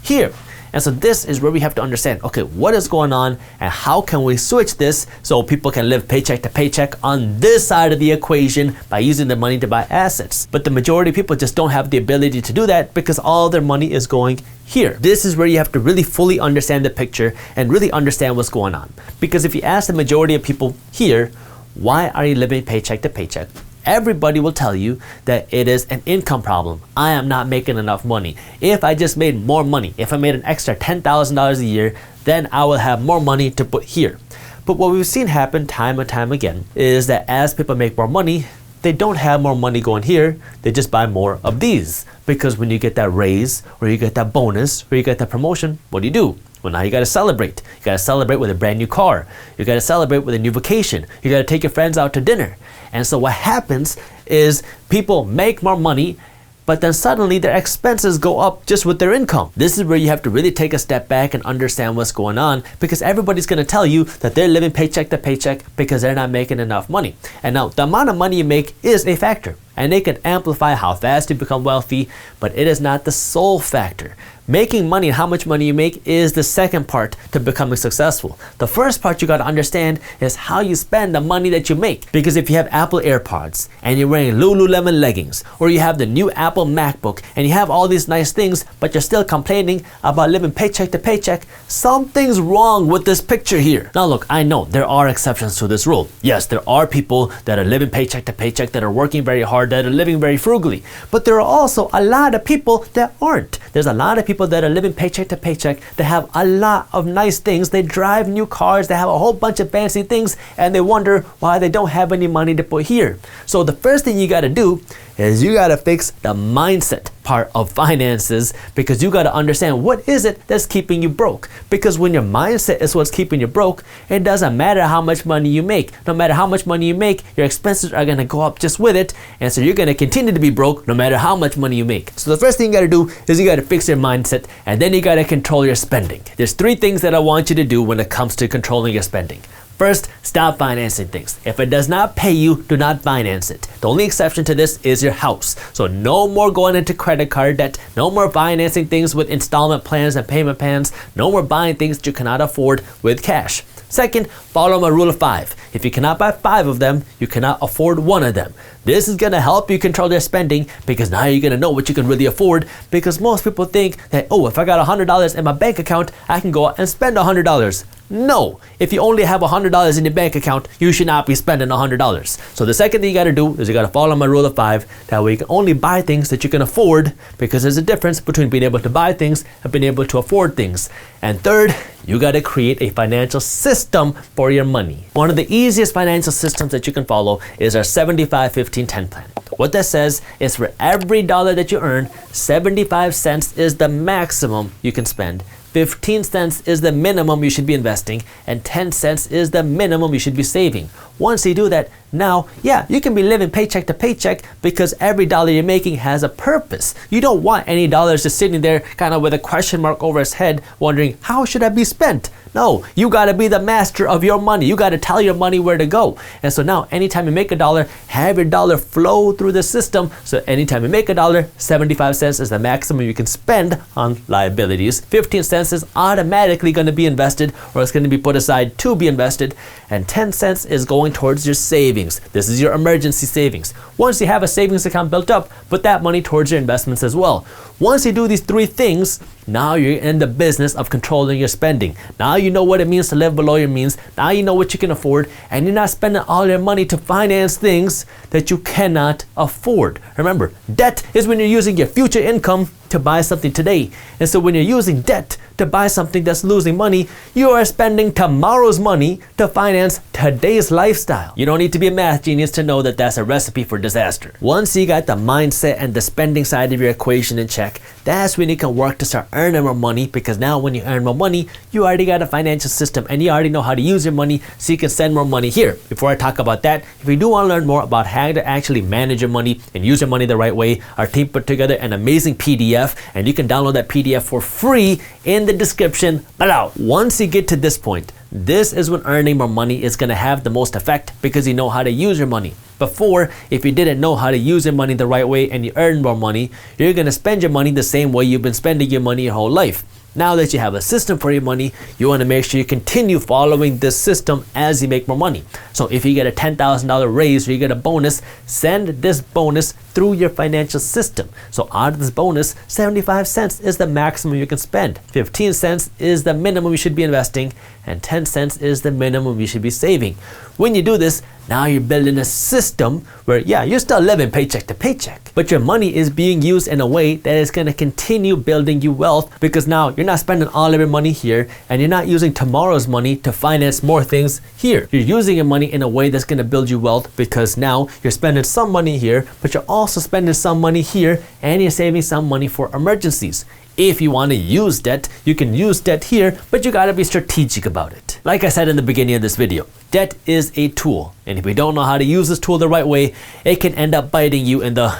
Speaker 1: here. And so this is where we have to understand, okay, what is going on and how can we switch this so people can live paycheck to paycheck on this side of the equation by using their money to buy assets. But the majority of people just don't have the ability to do that because all their money is going here. This is where you have to really fully understand the picture and really understand what's going on. Because if you ask the majority of people here, why are you living paycheck to paycheck? Everybody will tell you that it is an income problem. I am not making enough money. If I just made more money, if I made an extra $10,000 a year, then I will have more money to put here. But what we've seen happen time and time again is that as people make more money, they don't have more money going here, they just buy more of these. Because when you get that raise, or you get that bonus, or you get that promotion, what do? Well, now you gotta celebrate. You gotta celebrate with a brand new car. You gotta celebrate with a new vacation. You gotta take your friends out to dinner. And so what happens is people make more money, but then suddenly their expenses go up just with their income. This is where you have to really take a step back and understand what's going on, because everybody's gonna tell you that they're living paycheck to paycheck because they're not making enough money. And now the amount of money you make is a factor, and it can amplify how fast you become wealthy, but it is not the sole factor. Making money and how much money you make is the second part to becoming successful. The first part you got to understand is how you spend the money that you make. Because if you have Apple AirPods and you're wearing Lululemon leggings, or you have the new Apple MacBook and you have all these nice things, but you're still complaining about living paycheck to paycheck, something's wrong with this picture here. Now look, I know there are exceptions to this rule. Yes, there are people that are living paycheck to paycheck, that are working very hard, that are living very frugally. But there are also a lot of people that aren't. There's a lot of people that are living paycheck to paycheck, they have a lot of nice things, they drive new cars, they have a whole bunch of fancy things, and they wonder why they don't have any money to put here. So the first thing you got to do is you got to fix the mindset part of finances, because you got to understand what is it that's keeping you broke. Because when your mindset is what's keeping you broke, it doesn't matter how much money you make. No matter how much money you make, your expenses are going to go up just with it, and so you're going to continue to be broke no matter how much money you make. So the first thing you got to do is you got to fix your mindset, and then you got to control your spending. There's 3 things that I want you to do when it comes to controlling your spending. First, stop financing things. If it does not pay you, do not finance it. The only exception to this is your house. So no more going into credit card debt, no more financing things with installment plans and payment plans, no more buying things that you cannot afford with cash. Second, follow my rule of 5. If you cannot buy 5 of them, you cannot afford 1 of them. This is going to help you control your spending because now you're going to know what you can really afford, because most people think that, oh, if I got $100 in my bank account, I can go out and spend $100. No, if you only have $100 in your bank account, you should not be spending $100. So the second thing you got to do is you got to follow my rule of 5. That way you can only buy things that you can afford, because there's a difference between being able to buy things and being able to afford things. And third, you got to create a financial system for your money. One of the easiest financial systems that you can follow is our 75-15-10 plan. What that says is for every dollar that you earn, 75 cents is the maximum you can spend. 15 cents is the minimum you should be investing, and 10 cents is the minimum you should be saving. Once you do that, now, yeah, you can be living paycheck to paycheck, because every dollar you're making has a purpose. You don't want any dollars just sitting there kind of with a question mark over his head wondering, how should I be spent? No, you got to be the master of your money. You got to tell your money where to go. And so now, anytime you make a dollar, have your dollar flow through the system. So anytime you make a dollar, 75 cents is the maximum you can spend on liabilities. 15 cents is automatically going to be invested, or it's going to be put aside to be invested. And 10 cents is going towards your savings. This is your emergency savings. Once you have a savings account built up, put that money towards your investments as well. Once you do these 3 things, now you're in the business of controlling your spending. Now you know what it means to live below your means. Now you know what you can afford, and you're not spending all your money to finance things that you cannot afford. Remember, debt is when you're using your future income to buy something today. And so when you're using debt to buy something that's losing money, you are spending tomorrow's money to finance today's lifestyle. You don't need to be a math genius to know that that's a recipe for disaster. Once you got the mindset and the spending side of your equation in check, that's when you can work to start earning more money, because now when you earn more money, you already got a financial system and you already know how to use your money, so you can send more money here. Before I talk about that, if you do want to learn more about how to actually manage your money and use your money the right way, our team put together an amazing PDF, and you can download that PDF for free in the description below. Once you get to this point, this is when earning more money is going to have the most effect, because you know how to use your money. Before, if you didn't know how to use your money the right way and you earn more money, you're going to spend your money the same way you've been spending your money your whole life. Now that you have a system for your money, you want to make sure you continue following this system as you make more money. So if you get a $10,000 raise or you get a bonus, send this bonus through your financial system. So out of this bonus, 75 cents is the maximum you can spend. 15 cents is the minimum you should be investing, and 10 cents is the minimum you should be saving. When you do this, now you're building a system where, yeah, you're still living paycheck to paycheck, but your money is being used in a way that is going to continue building you wealth, because now you're not spending all of your money here, and you're not using tomorrow's money to finance more things here. You're using your money in a way that's going to build you wealth, because now you're spending some money here, but you're also spending some money here, and you're saving some money for emergencies. If you want to use debt, you can use debt here, but you got to be strategic about it. Like I said in the beginning of this video, debt is a tool, and if you don't know how to use this tool the right way, it can end up biting you in the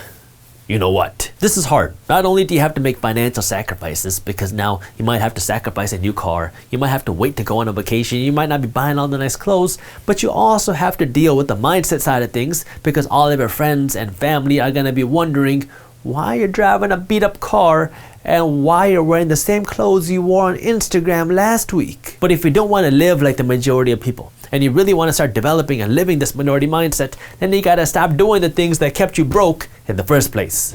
Speaker 1: you know what. This is hard. Not only do you have to make financial sacrifices, because now you might have to sacrifice a new car, you might have to wait to go on a vacation, you might not be buying all the nice clothes, but you also have to deal with the mindset side of things, because all of your friends and family are going to be wondering why you're driving a beat up car and why you're wearing the same clothes you wore on Instagram last week. But if you don't want to live like the majority of people, and you really want to start developing and living this minority mindset, then you gotta stop doing the things that kept you broke in the first place.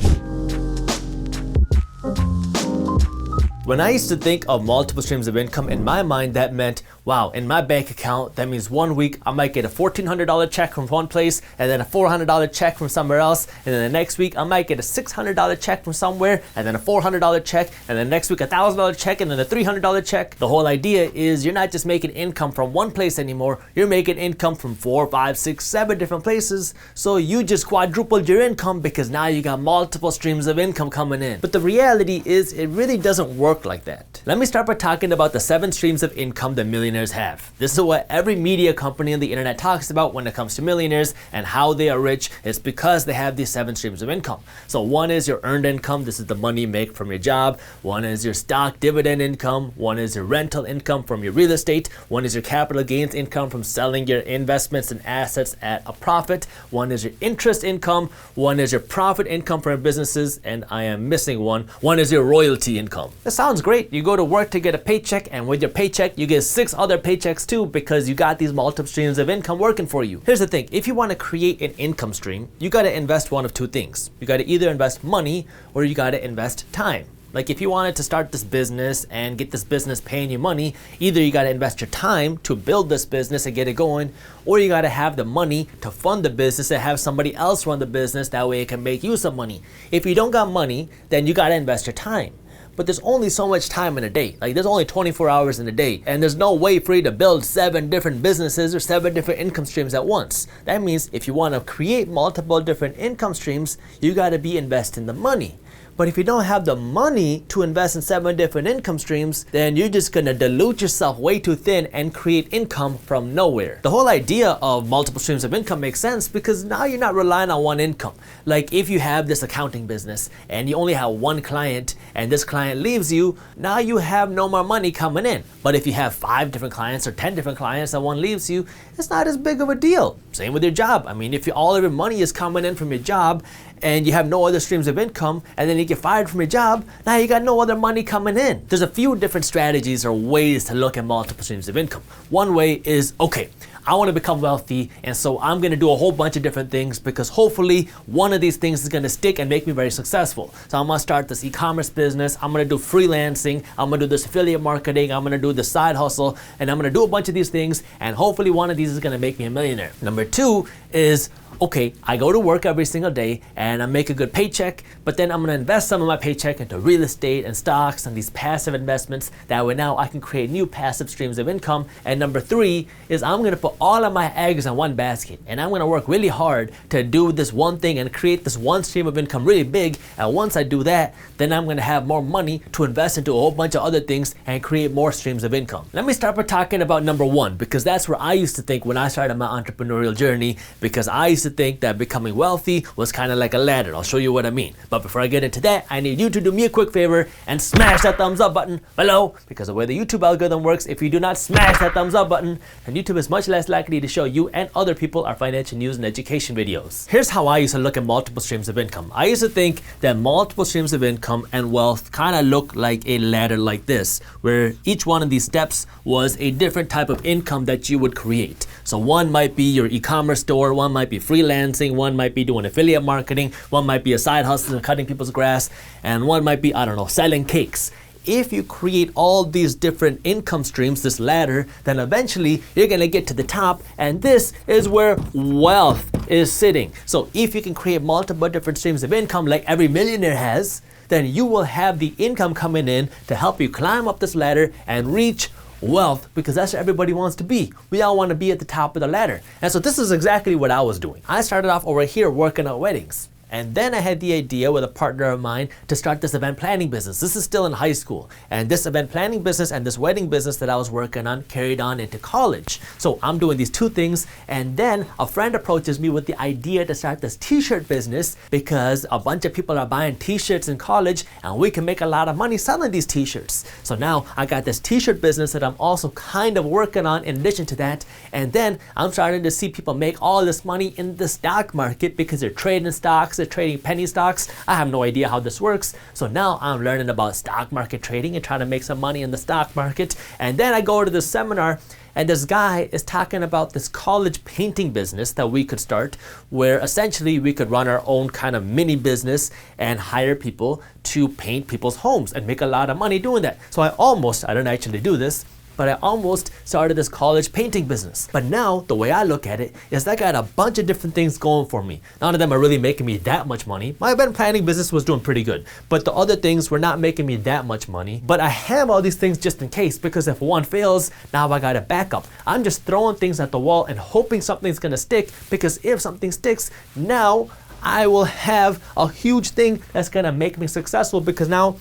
Speaker 1: When I used to think of multiple streams of income, in my mind that meant, wow, in my bank account, that means 1 week I might get a $1,400 check from one place, and then a $400 check from somewhere else, and then the next week I might get a $600 check from somewhere, and then a $400 check, and then next week a $1,000 check, and then a $300 check. The whole idea is you're not just making income from one place anymore, you're making income from 4, 5, 6, 7 different places. So you just quadrupled your income, because now you got multiple streams of income coming in. But the reality is it really doesn't work like that. Let me start by talking about the 7 streams of income that millionaires have. This is what every media company on the internet talks about when it comes to millionaires and how they are rich. It's because they have these 7 streams of income. So 1 is your earned income. This is the money you make from your job. 1 is your stock dividend income. 1 is your rental income from your real estate. 1 is your capital gains income from selling your investments and assets at a profit. 1 is your interest income. 1 is your profit income from your businesses. And I am missing 1 is your royalty income. That sounds great. You go to work to get a paycheck, and with your paycheck you get 6 other other paychecks too because you got these multiple streams of income working for you. Here's the thing, if you want to create an income stream, you got to invest one of two things. You got to either invest money or you got to invest time. Like if you wanted to start this business and get this business paying you money, either you got to invest your time to build this business and get it going, or you got to have the money to fund the business and have somebody else run the business. That way it can make you some money. If you don't got money, then you got to invest your time. But there's only so much time in a day. Like there's only 24 hours in a day, and there's no way for you to build 7 different businesses or 7 different income streams at once. That means if you want to create multiple different income streams, you got to be investing the money. But if you don't have the money to invest in 7 different income streams, then you're just gonna dilute yourself way too thin and create income from nowhere. The whole idea of multiple streams of income makes sense because now you're not relying on one income. Like if you have this accounting business and you only have one client and this client leaves you, now you have no more money coming in. But if you have 5 different clients or 10 different clients and one leaves you, it's not as big of a deal. Same with your job. I mean, if all of your money is coming in from your job and you have no other streams of income, and then you get fired from your job, now you got no other money coming in. There's a few different strategies or ways to look at multiple streams of income. One way is, okay, I want to become wealthy, and so I'm going to do a whole bunch of different things because hopefully one of these things is going to stick and make me very successful. So I'm going to start this e-commerce business, I'm going to do freelancing, I'm going to do this affiliate marketing, I'm going to do the side hustle, and I'm going to do a bunch of these things, and hopefully one of these is going to make me a millionaire. Number 2 is, okay, I go to work every single day and I make a good paycheck, but then I'm gonna invest some of my paycheck into real estate and stocks and these passive investments. That way now I can create new passive streams of income. And number 3 is I'm gonna put all of my eggs in one basket and I'm gonna work really hard to do this one thing and create this one stream of income really big. And once I do that, then I'm gonna have more money to invest into a whole bunch of other things and create more streams of income. Let me start by talking about number 1 because that's where I used to think when I started my entrepreneurial journey, because I used to think that becoming wealthy was kind of like a ladder. I'll show you what I mean. But before I get into that, I need you to do me a quick favor and smash that thumbs up button below, because the way the YouTube algorithm works, if you do not smash that thumbs up button, then YouTube is much less likely to show you and other people our financial news and education videos. Here's how I used to look at multiple streams of income. I used to think that multiple streams of income and wealth kind of look like a ladder like this, where each one of these steps was a different type of income that you would create. So one might be your e-commerce store, one might be freelancing, one might be doing affiliate marketing, one might be a side hustle and cutting people's grass, and one might be, I don't know, selling cakes. If you create all these different income streams, this ladder, then eventually you're gonna get to the top, and this is where wealth is sitting. So if you can create multiple different streams of income like every millionaire has, then you will have the income coming in to help you climb up this ladder and reach wealth, because that's where everybody wants to be. We all want to be at the top of the ladder. And so this is exactly what I was doing. I started off over here working at weddings. And then I had the idea with a partner of mine to start this event planning business. This is still in high school. And this event planning business and this wedding business that I was working on carried on into college. So I'm doing these 2 things. And then a friend approaches me with the idea to start this t-shirt business because a bunch of people are buying t-shirts in college and we can make a lot of money selling these t-shirts. So now I got this t-shirt business that I'm also kind of working on in addition to that. And then I'm starting to see people make all this money in the stock market because they're trading stocks, they're trading penny stocks. I have no idea how this works. So now I'm learning about stock market trading and trying to make some money in the stock market. And then I go to this seminar and this guy is talking about this college painting business that we could start, where essentially we could run our own kind of mini business and hire people to paint people's homes and make a lot of money doing that. So I didn't actually do this, but I almost started this college painting business. But now, the way I look at it is I got a bunch of different things going for me. None of them are really making me that much money. My event planning business was doing pretty good, but the other things were not making me that much money. But I have all these things just in case, because if one fails, now I got a backup. I'm just throwing things at the wall and hoping something's gonna stick, because if something sticks, now I will have a huge thing that's gonna make me successful, because now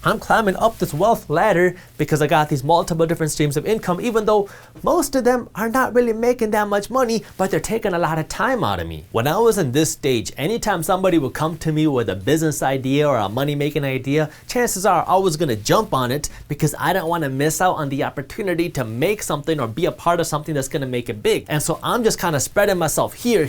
Speaker 1: I'm climbing up this wealth ladder because I got these multiple different streams of income, even though most of them are not really making that much money, but they're taking a lot of time out of me. When I was in this stage, anytime somebody would come to me with a business idea or a money-making idea, chances are I was gonna jump on it because I don't wanna miss out on the opportunity to make something or be a part of something that's gonna make it big. And so I'm just kind of spreading myself here,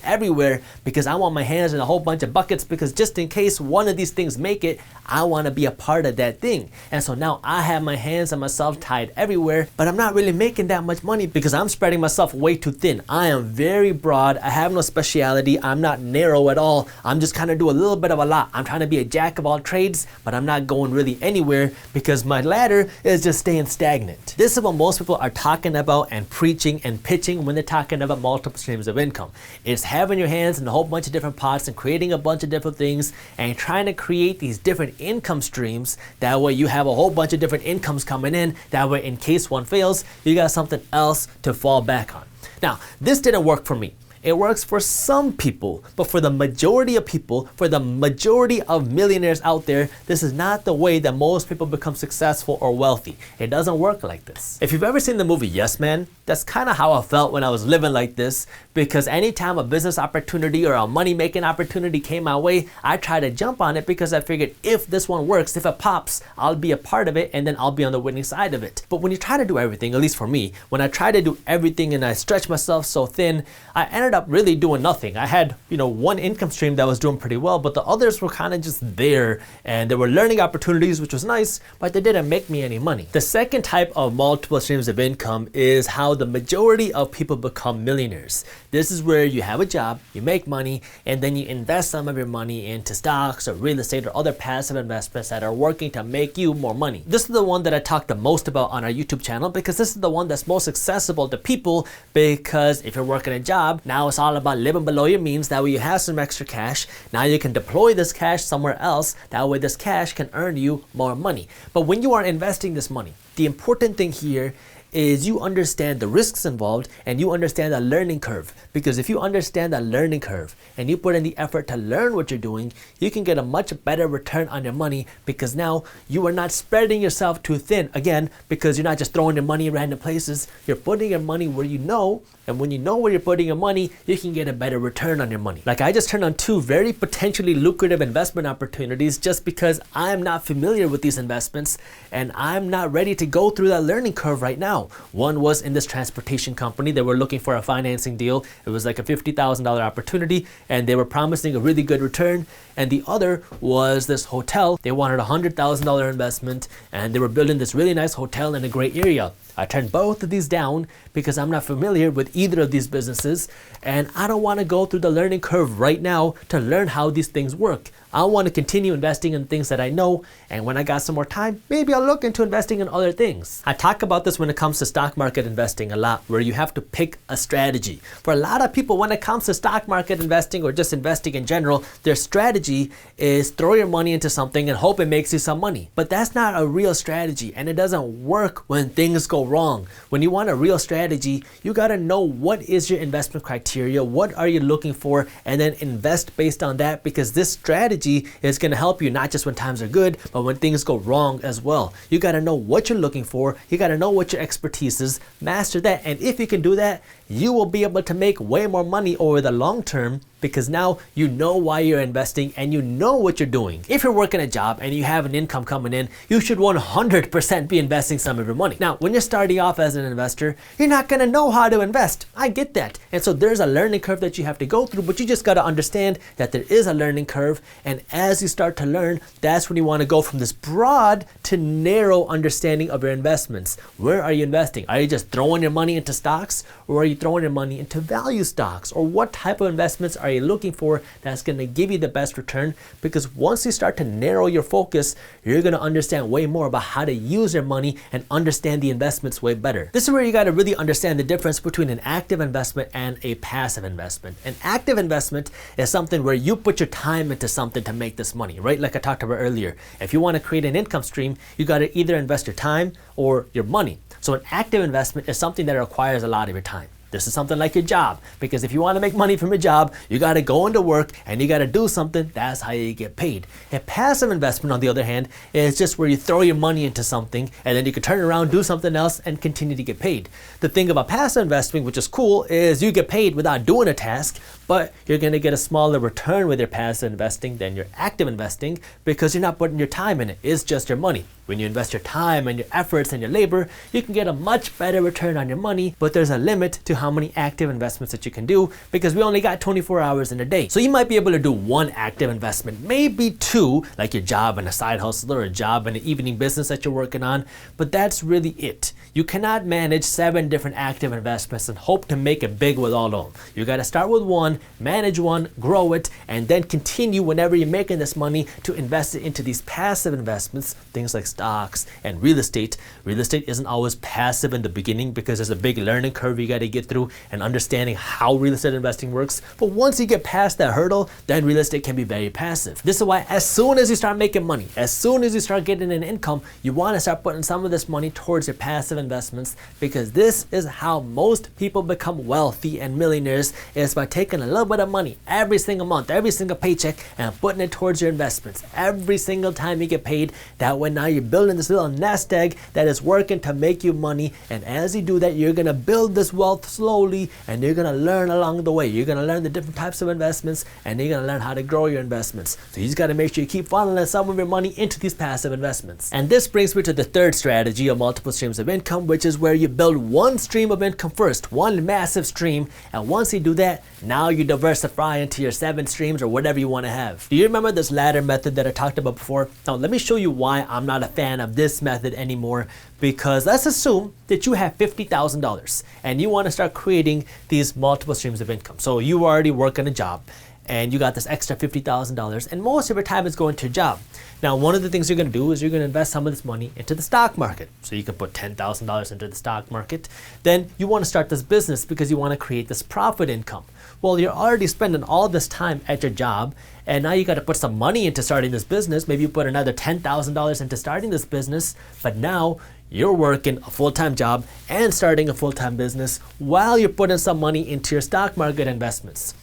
Speaker 1: everywhere, because I want my hands in a whole bunch of buckets, because just in case one of these things make it, I want want to be a part of that thing. And so now I have my hands and myself tied everywhere, but I'm not really making that much money because I'm spreading myself way too thin. I am very broad. I have no speciality. I'm not narrow at all. I'm just kind of do a little bit of a lot. I'm trying to be a jack of all trades, but I'm not going really anywhere because my ladder is just staying stagnant. This is what most people are talking about and preaching and pitching when they're talking about multiple streams of income. It's having your hands in a whole bunch of different pots and creating a bunch of different things and trying to create these different income streams. That way you have a whole bunch of different incomes coming in. That way in case one fails, you got something else to fall back on. Now, this didn't work for me. It works for some people, but for the majority of people, for the majority of millionaires out there, this is not the way that most people become successful or wealthy. It doesn't work like this. If you've ever seen the movie Yes Man, that's kind of how I felt when I was living like this, because anytime a business opportunity or a money-making opportunity came my way, I tried to jump on it because I figured if this one works, if it pops, I'll be a part of it and then I'll be on the winning side of it. But when you try to do everything, at least for me, when I try to do everything and I stretch myself so thin, I ended up really doing nothing. I had, one income stream that was doing pretty well, but the others were kind of just there, and there were learning opportunities, which was nice, but they didn't make me any money. The second type of multiple streams of income is how the majority of people become millionaires. This is where you have a job, you make money, and then you invest some of your money into stocks or real estate or other passive investments that are working to make you more money. This is the one that I talk the most about on our YouTube channel because this is the one that's most accessible to people, because if you're working a job, now it's all about living below your means. That way you have some extra cash. Now you can deploy this cash somewhere else. That way this cash can earn you more money. But when you are investing this money, the important thing here is you understand the risks involved and you understand the learning curve. Because if you understand the learning curve and you put in the effort to learn what you're doing, you can get a much better return on your money, because now you are not spreading yourself too thin. Again, because you're not just throwing your money in random places. You're putting your money where you know, and when you know where you're putting your money, you can get a better return on your money. Like I just turned on 2 very potentially lucrative investment opportunities just because I'm not familiar with these investments and I'm not ready to go through that learning curve right now. One was in this transportation company. They were looking for a financing deal. It was like a $50,000 opportunity and they were promising a really good return. And the other was this hotel. They wanted a $100,000 investment and they were building this really nice hotel in a great area. I turned both of these down because I'm not familiar with either of these businesses and I don't want to go through the learning curve right now to learn how these things work. I want to continue investing in things that I know, and when I got some more time, maybe I'll look into investing in other things. I talk about this when it comes to stock market investing a lot, where you have to pick a strategy. For a lot of people, when it comes to stock market investing or just investing in general, their strategy is throw your money into something and hope it makes you some money. But that's not a real strategy, and it doesn't work when things go wrong. When you want a real strategy, you got to know what is your investment criteria, what are you looking for, and then invest based on that, because this strategy is going to help you not just when times are good, but when things go wrong as well. You got to know what you're looking for. You got to know what your expertise is, master that, and if you can do that, you will be able to make way more money over the long term, because now you know why you're investing and you know what you're doing. If you're working a job and you have an income coming in, you should 100% be investing some of your money. Now, when you're starting off as an investor, you're not going to know how to invest. I get that. And so there's a learning curve that you have to go through, but you just got to understand that there is a learning curve. And as you start to learn, that's when you want to go from this broad to narrow understanding of your investments. Where are you investing? Are you just throwing your money into stocks, or are you throwing your money into value stocks? Or what type of investments are you looking for that's going to give you the best return? Because once you start to narrow your focus, you're going to understand way more about how to use your money and understand the investments way better. This is where you got to really understand the difference between an active investment and a passive investment. An active investment is something where you put your time into something to make this money, right? Like I talked about earlier. If you want to create an income stream, you got to either invest your time or your money. So an active investment is something that requires a lot of your time. This is something like your job, because if you want to make money from your job, you got to go into work and you got to do something. That's how you get paid. A passive investment, on the other hand, is just where you throw your money into something and then you can turn around, do something else, and continue to get paid. The thing about passive investing, which is cool, is you get paid without doing a task, but you're going to get a smaller return with your passive investing than your active investing, because you're not putting your time in it. It's just your money. When you invest your time and your efforts and your labor, you can get a much better return on your money, but there's a limit to how many active investments that you can do because we only got 24 hours in a day. So you might be able to do one active investment, maybe two, like your job and a side hustle or a job and an evening business that you're working on, but that's really it. You cannot manage 7 different active investments and hope to make it big with all of them. You got to start with one, manage one, grow it, and then continue whenever you're making this money to invest it into these passive investments, things like stocks and real estate. Real estate isn't always passive in the beginning because there's a big learning curve you got to get through and understanding how real estate investing works. But once you get past that hurdle, then real estate can be very passive. This is why as soon as you start making money, as soon as you start getting an income, you want to start putting some of this money towards your passive investments, because this is how most people become wealthy and millionaires, is by taking a little bit of money every single month, every single paycheck, and putting it towards your investments. Every single time you get paid, that way now you're building this little nest egg that is working to make you money, and as you do that, you're going to build this wealth slowly, and you're going to learn along the way. You're going to learn the different types of investments, and you're going to learn how to grow your investments. So you just got to make sure you keep funneling some of your money into these passive investments. And this brings me to the third strategy of multiple streams of income, which is where you build one stream of income first, one massive stream, and once you do that, now you diversify into your 7 streams or whatever you want to have. Do you remember this ladder method that I talked about before? Now let me show you why I'm not a fan of this method anymore, because let's assume that you have $50,000 and you want to start creating these multiple streams of income. So you already work on a job and you got this extra $50,000 and most of your time is going to your job. Now, one of the things you're going to do is you're going to invest some of this money into the stock market. So you can put $10,000 into the stock market. Then you want to start this business because you want to create this profit income. Well, you're already spending all this time at your job, and now you got to put some money into starting this business. Maybe you put another $10,000 into starting this business, but now you're working a full-time job and starting a full-time business while you're putting some money into your stock market investments.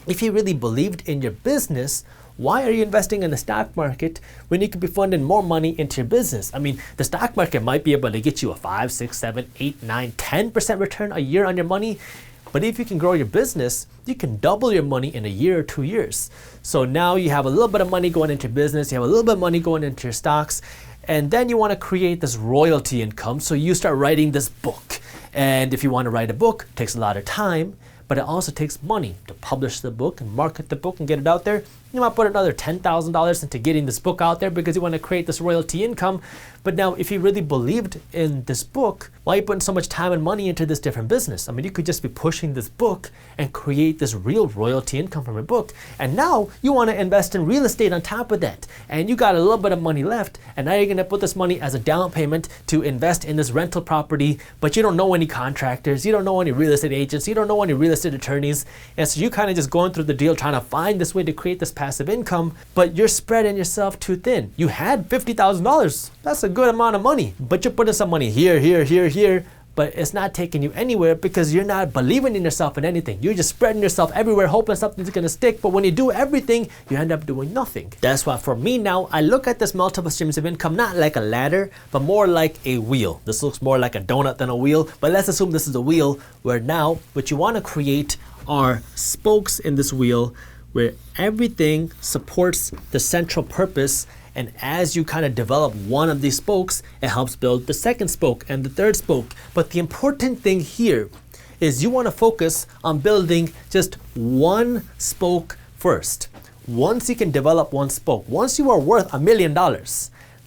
Speaker 1: If you really believed in your business, why are you investing in the stock market when you could be funding more money into your business? I mean, the stock market might be able to get you a 5, 6, 7, 8, 9, 10% return a year on your money. But if you can grow your business, you can double your money in a year or 2 years. So now you have a little bit of money going into your business, you have a little bit of money going into your stocks, and then you want to create this royalty income. So you start writing this book. And if you want to write a book, it takes a lot of time, but it also takes money to publish the book and market the book and get it out there. You might put another $10,000 into getting this book out there because you want to create this royalty income. But now, if you really believed in this book, why are you putting so much time and money into this different business? I mean, you could just be pushing this book and create this real royalty income from your book. And now you want to invest in real estate on top of that. And you got a little bit of money left. And now you're going to put this money as a down payment to invest in this rental property. But you don't know any contractors. You don't know any real estate agents. You don't know any real estate attorneys. And so you kind of just going through the deal trying to find this way to create this passive income, but you're spreading yourself too thin. You had $50,000. That's a good amount of money, but you're putting some money here, here, here, here, but it's not taking you anywhere because you're not believing in yourself in anything. You're just spreading yourself everywhere, hoping something's gonna stick, but when you do everything, you end up doing nothing. That's why for me now, I look at this multiple streams of income not like a ladder, but more like a wheel. This looks more like a donut than a wheel, but let's assume this is a wheel where now what you wanna create are spokes in this wheel where everything supports the central purpose, and as you kind of develop one of these spokes, it helps build the second spoke and the third spoke. But the important thing here is you want to focus on building just one spoke first. Once you can develop one spoke, once you are worth $1 million,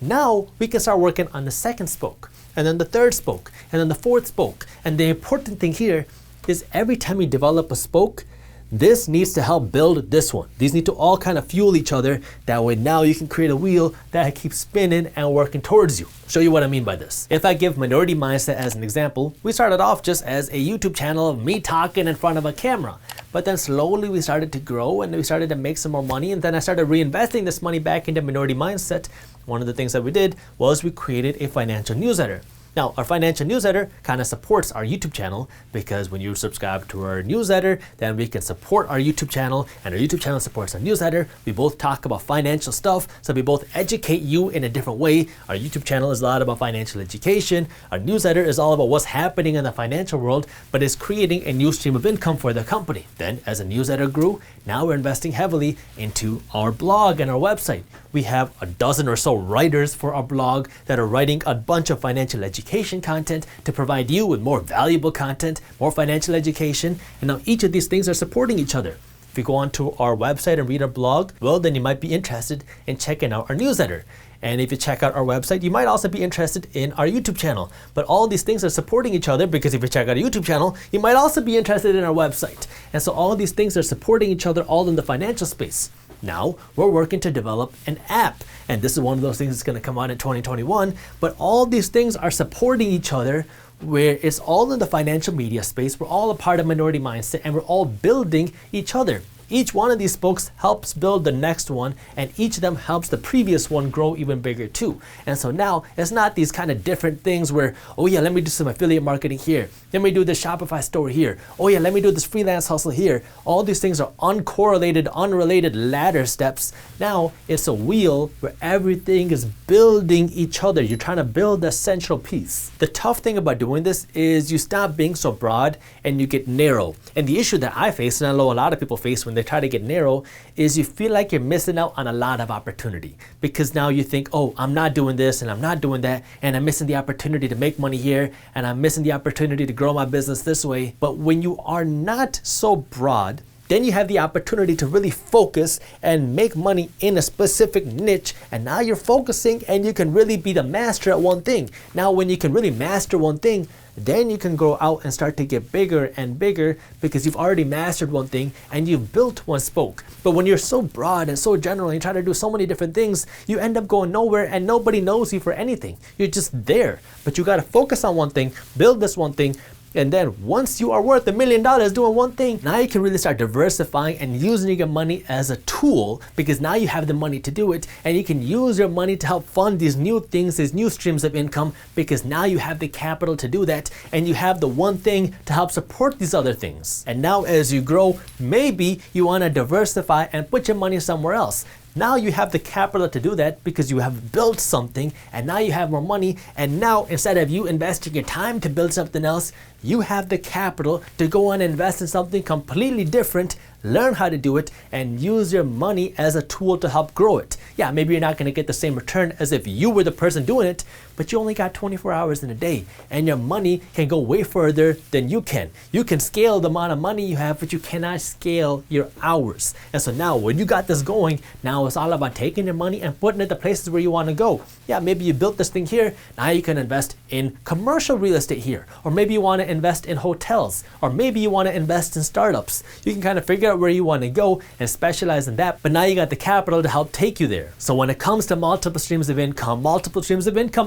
Speaker 1: now we can start working on the second spoke, and then the third spoke, and then the fourth spoke. And the important thing here is every time you develop a spoke, this needs to help build this one. These need to all kind of fuel each other. That way now you can create a wheel that keeps spinning and working towards you. I'll show you what I mean by this. If I give Minority Mindset as an example, we started off just as a YouTube channel of me talking in front of a camera. But then slowly we started to grow and we started to make some more money, and then I started reinvesting this money back into Minority Mindset. One of the things that we did was we created a financial newsletter. Now, our financial newsletter kind of supports our YouTube channel, because when you subscribe to our newsletter, then we can support our YouTube channel, and our YouTube channel supports our newsletter. We both talk about financial stuff, so we both educate you in a different way. Our YouTube channel is a lot about financial education. Our newsletter is all about what's happening in the financial world, but is creating a new stream of income for the company. Then, as the newsletter grew, now we're investing heavily into our blog and our website. We have a dozen or so writers for our blog that are writing a bunch of financial education content to provide you with more valuable content, more financial education. And now each of these things are supporting each other. If you go onto our website and read our blog, well, then you might be interested in checking out our newsletter. And if you check out our website, you might also be interested in our YouTube channel. But all these things are supporting each other, because if you check out our YouTube channel, you might also be interested in our website. And so all these things are supporting each other, all in the financial space. Now, we're working to develop an app. And this is one of those things that's going to come out in 2021. But all these things are supporting each other, where it's all in the financial media space. We're all a part of Minority Mindset, and we're all building each other. Each one of these spokes helps build the next one, and each of them helps the previous one grow even bigger too. And so now it's not these kind of different things where, oh yeah, let me do some affiliate marketing here. Let me do this Shopify store here. Oh yeah, let me do this freelance hustle here. All these things are uncorrelated, unrelated ladder steps. Now it's a wheel where everything is building each other. You're trying to build the central piece. The tough thing about doing this is you stop being so broad and you get narrow. And the issue that I face, and I know a lot of people face when they try to get narrow, is you feel like you're missing out on a lot of opportunity, because now you think, oh, I'm not doing this and I'm not doing that, and I'm missing the opportunity to make money here, and I'm missing the opportunity to grow my business this way. But when you are not so broad, then you have the opportunity to really focus and make money in a specific niche. And now you're focusing and you can really be the master at one thing. Now, when you can really master one thing, then you can go out and start to get bigger and bigger, because you've already mastered one thing and you've built one spoke. But when you're so broad and so general and you try to do so many different things, you end up going nowhere and nobody knows you for anything. You're just there. But you got to focus on one thing, build this one thing. And then once you are worth $1 million doing one thing, now you can really start diversifying and using your money as a tool, because now you have the money to do it, and you can use your money to help fund these new things, these new streams of income, because now you have the capital to do that, and you have the one thing to help support these other things. And now as you grow, maybe you want to diversify and put your money somewhere else. Now you have the capital to do that because you have built something, and now you have more money. And now, instead of you investing your time to build something else, you have the capital to go and invest in something completely different, learn how to do it, and use your money as a tool to help grow it. Yeah, maybe you're not going to get the same return as if you were the person doing it, but you only got 24 hours in a day, and your money can go way further than you can. You can scale the amount of money you have, but you cannot scale your hours. And so now when you got this going, now it's all about taking your money and putting it the places where you want to go. Yeah, maybe you built this thing here, now you can invest in commercial real estate here, or maybe you want to invest in hotels, or maybe you want to invest in startups. You can kind of figure out where you want to go and specialize in that, but now you got the capital to help take you there. So when it comes to multiple streams of income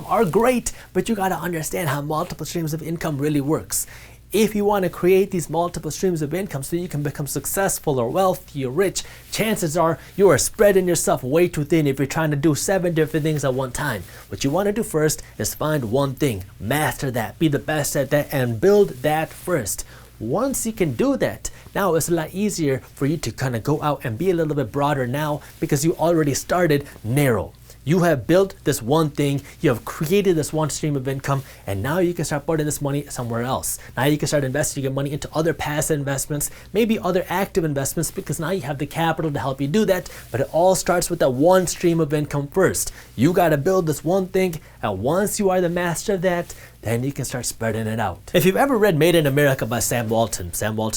Speaker 1: are great, but you got to understand how multiple streams of income really works. If you want to create these multiple streams of income so you can become successful or wealthy or rich, chances are you are spreading yourself way too thin if you're trying to do 7 different things at one time. What you want to do first is find one thing, master that, be the best at that, and build that first. Once you can do that, now it's a lot easier for you to kind of go out and be a little bit broader now, because you already started narrow. You have built this one thing, you have created this one stream of income, and now you can start putting this money somewhere else. Now you can start investing your money into other passive investments, maybe other active investments, because now you have the capital to help you do that. But it all starts with that one stream of income first. You got to build this one thing, and once you are the master of that, then you can start spreading it out. If you've ever read Made in America by Sam Walton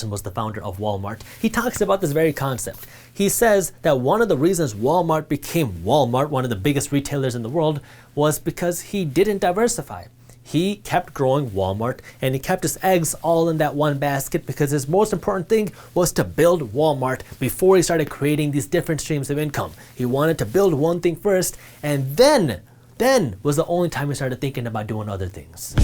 Speaker 1: was the founder of Walmart, he talks about this very concept. He says that one of the reasons Walmart became Walmart, one of the biggest retailers in the world, was because he didn't diversify. He kept growing Walmart, and he kept his eggs all in that one basket, because his most important thing was to build Walmart before he started creating these different streams of income. He wanted to build one thing first, and then was the only time he started thinking about doing other things.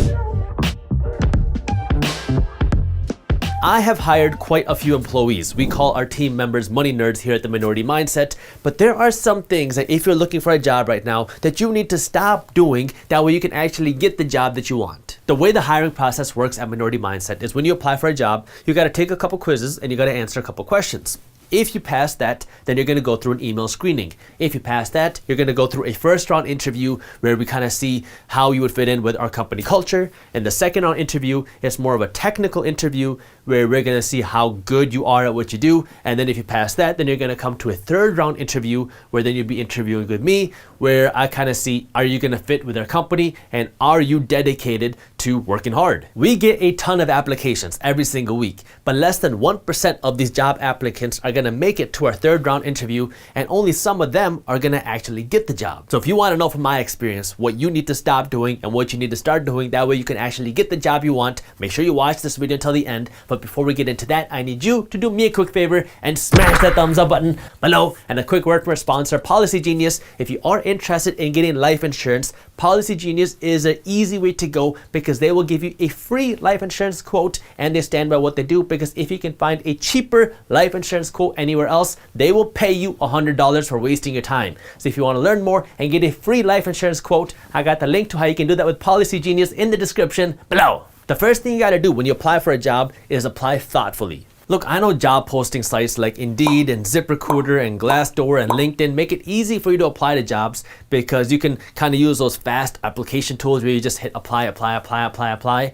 Speaker 1: I have hired quite a few employees. We call our team members money nerds here at the Minority Mindset, but there are some things that if you're looking for a job right now that you need to stop doing, that way you can actually get the job that you want. The way the hiring process works at Minority Mindset is when you apply for a job, you got to take a couple quizzes and you got to answer a couple questions. If you pass that, then you're going to go through an email screening. If you pass that, you're going to go through a first round interview where we kind of see how you would fit in with our company culture. And the second round interview is more of a technical interview where we're going to see how good you are at what you do. And then if you pass that, then you're going to come to a third round interview where then you'll be interviewing with me, where I kind of see, are you going to fit with our company and are you dedicated to working hard? We get a ton of applications every single week, but less than 1% of these job applicants are going to make it to our third round interview, and only some of them are going to actually get the job. So if you want to know from my experience what you need to stop doing and what you need to start doing, that way you can actually get the job you want, make sure you watch this video until the end. But before we get into that, I need you to do me a quick favor and smash that thumbs up button below. And a quick word from our sponsor, Policygenius. If you are interested in getting life insurance, Policygenius is an easy way to go because they will give you a free life insurance quote, and they stand by what they do, because if you can find a cheaper life insurance quote anywhere else, they will pay you $100 for wasting your time. So if you want to learn more and get a free life insurance quote, I got the link to how you can do that with Policygenius in the description below. The first thing you got to do when you apply for a job is apply thoughtfully. Look, I know job posting sites like Indeed and ZipRecruiter and Glassdoor and LinkedIn make it easy for you to apply to jobs because you can kind of use those fast application tools where you just hit apply, apply, apply, apply, apply.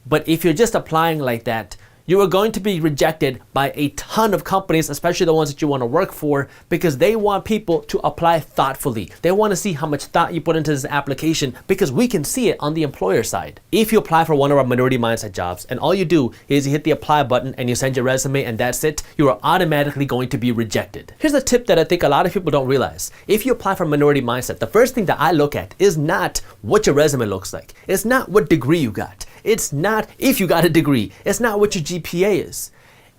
Speaker 1: But if you're just applying like that, you are going to be rejected by a ton of companies, especially the ones that you want to work for, because they want people to apply thoughtfully. They want to see how much thought you put into this application because we can see it on the employer side. If you apply for one of our minority mindset jobs and all you do is you hit the apply button and you send your resume and that's it, you are automatically going to be rejected. Here's a tip that I think a lot of people don't realize. If you apply for minority mindset, the first thing that I look at is not what your resume looks like. It's not what degree you got. It's not if you got a degree. It's not what your GPA is.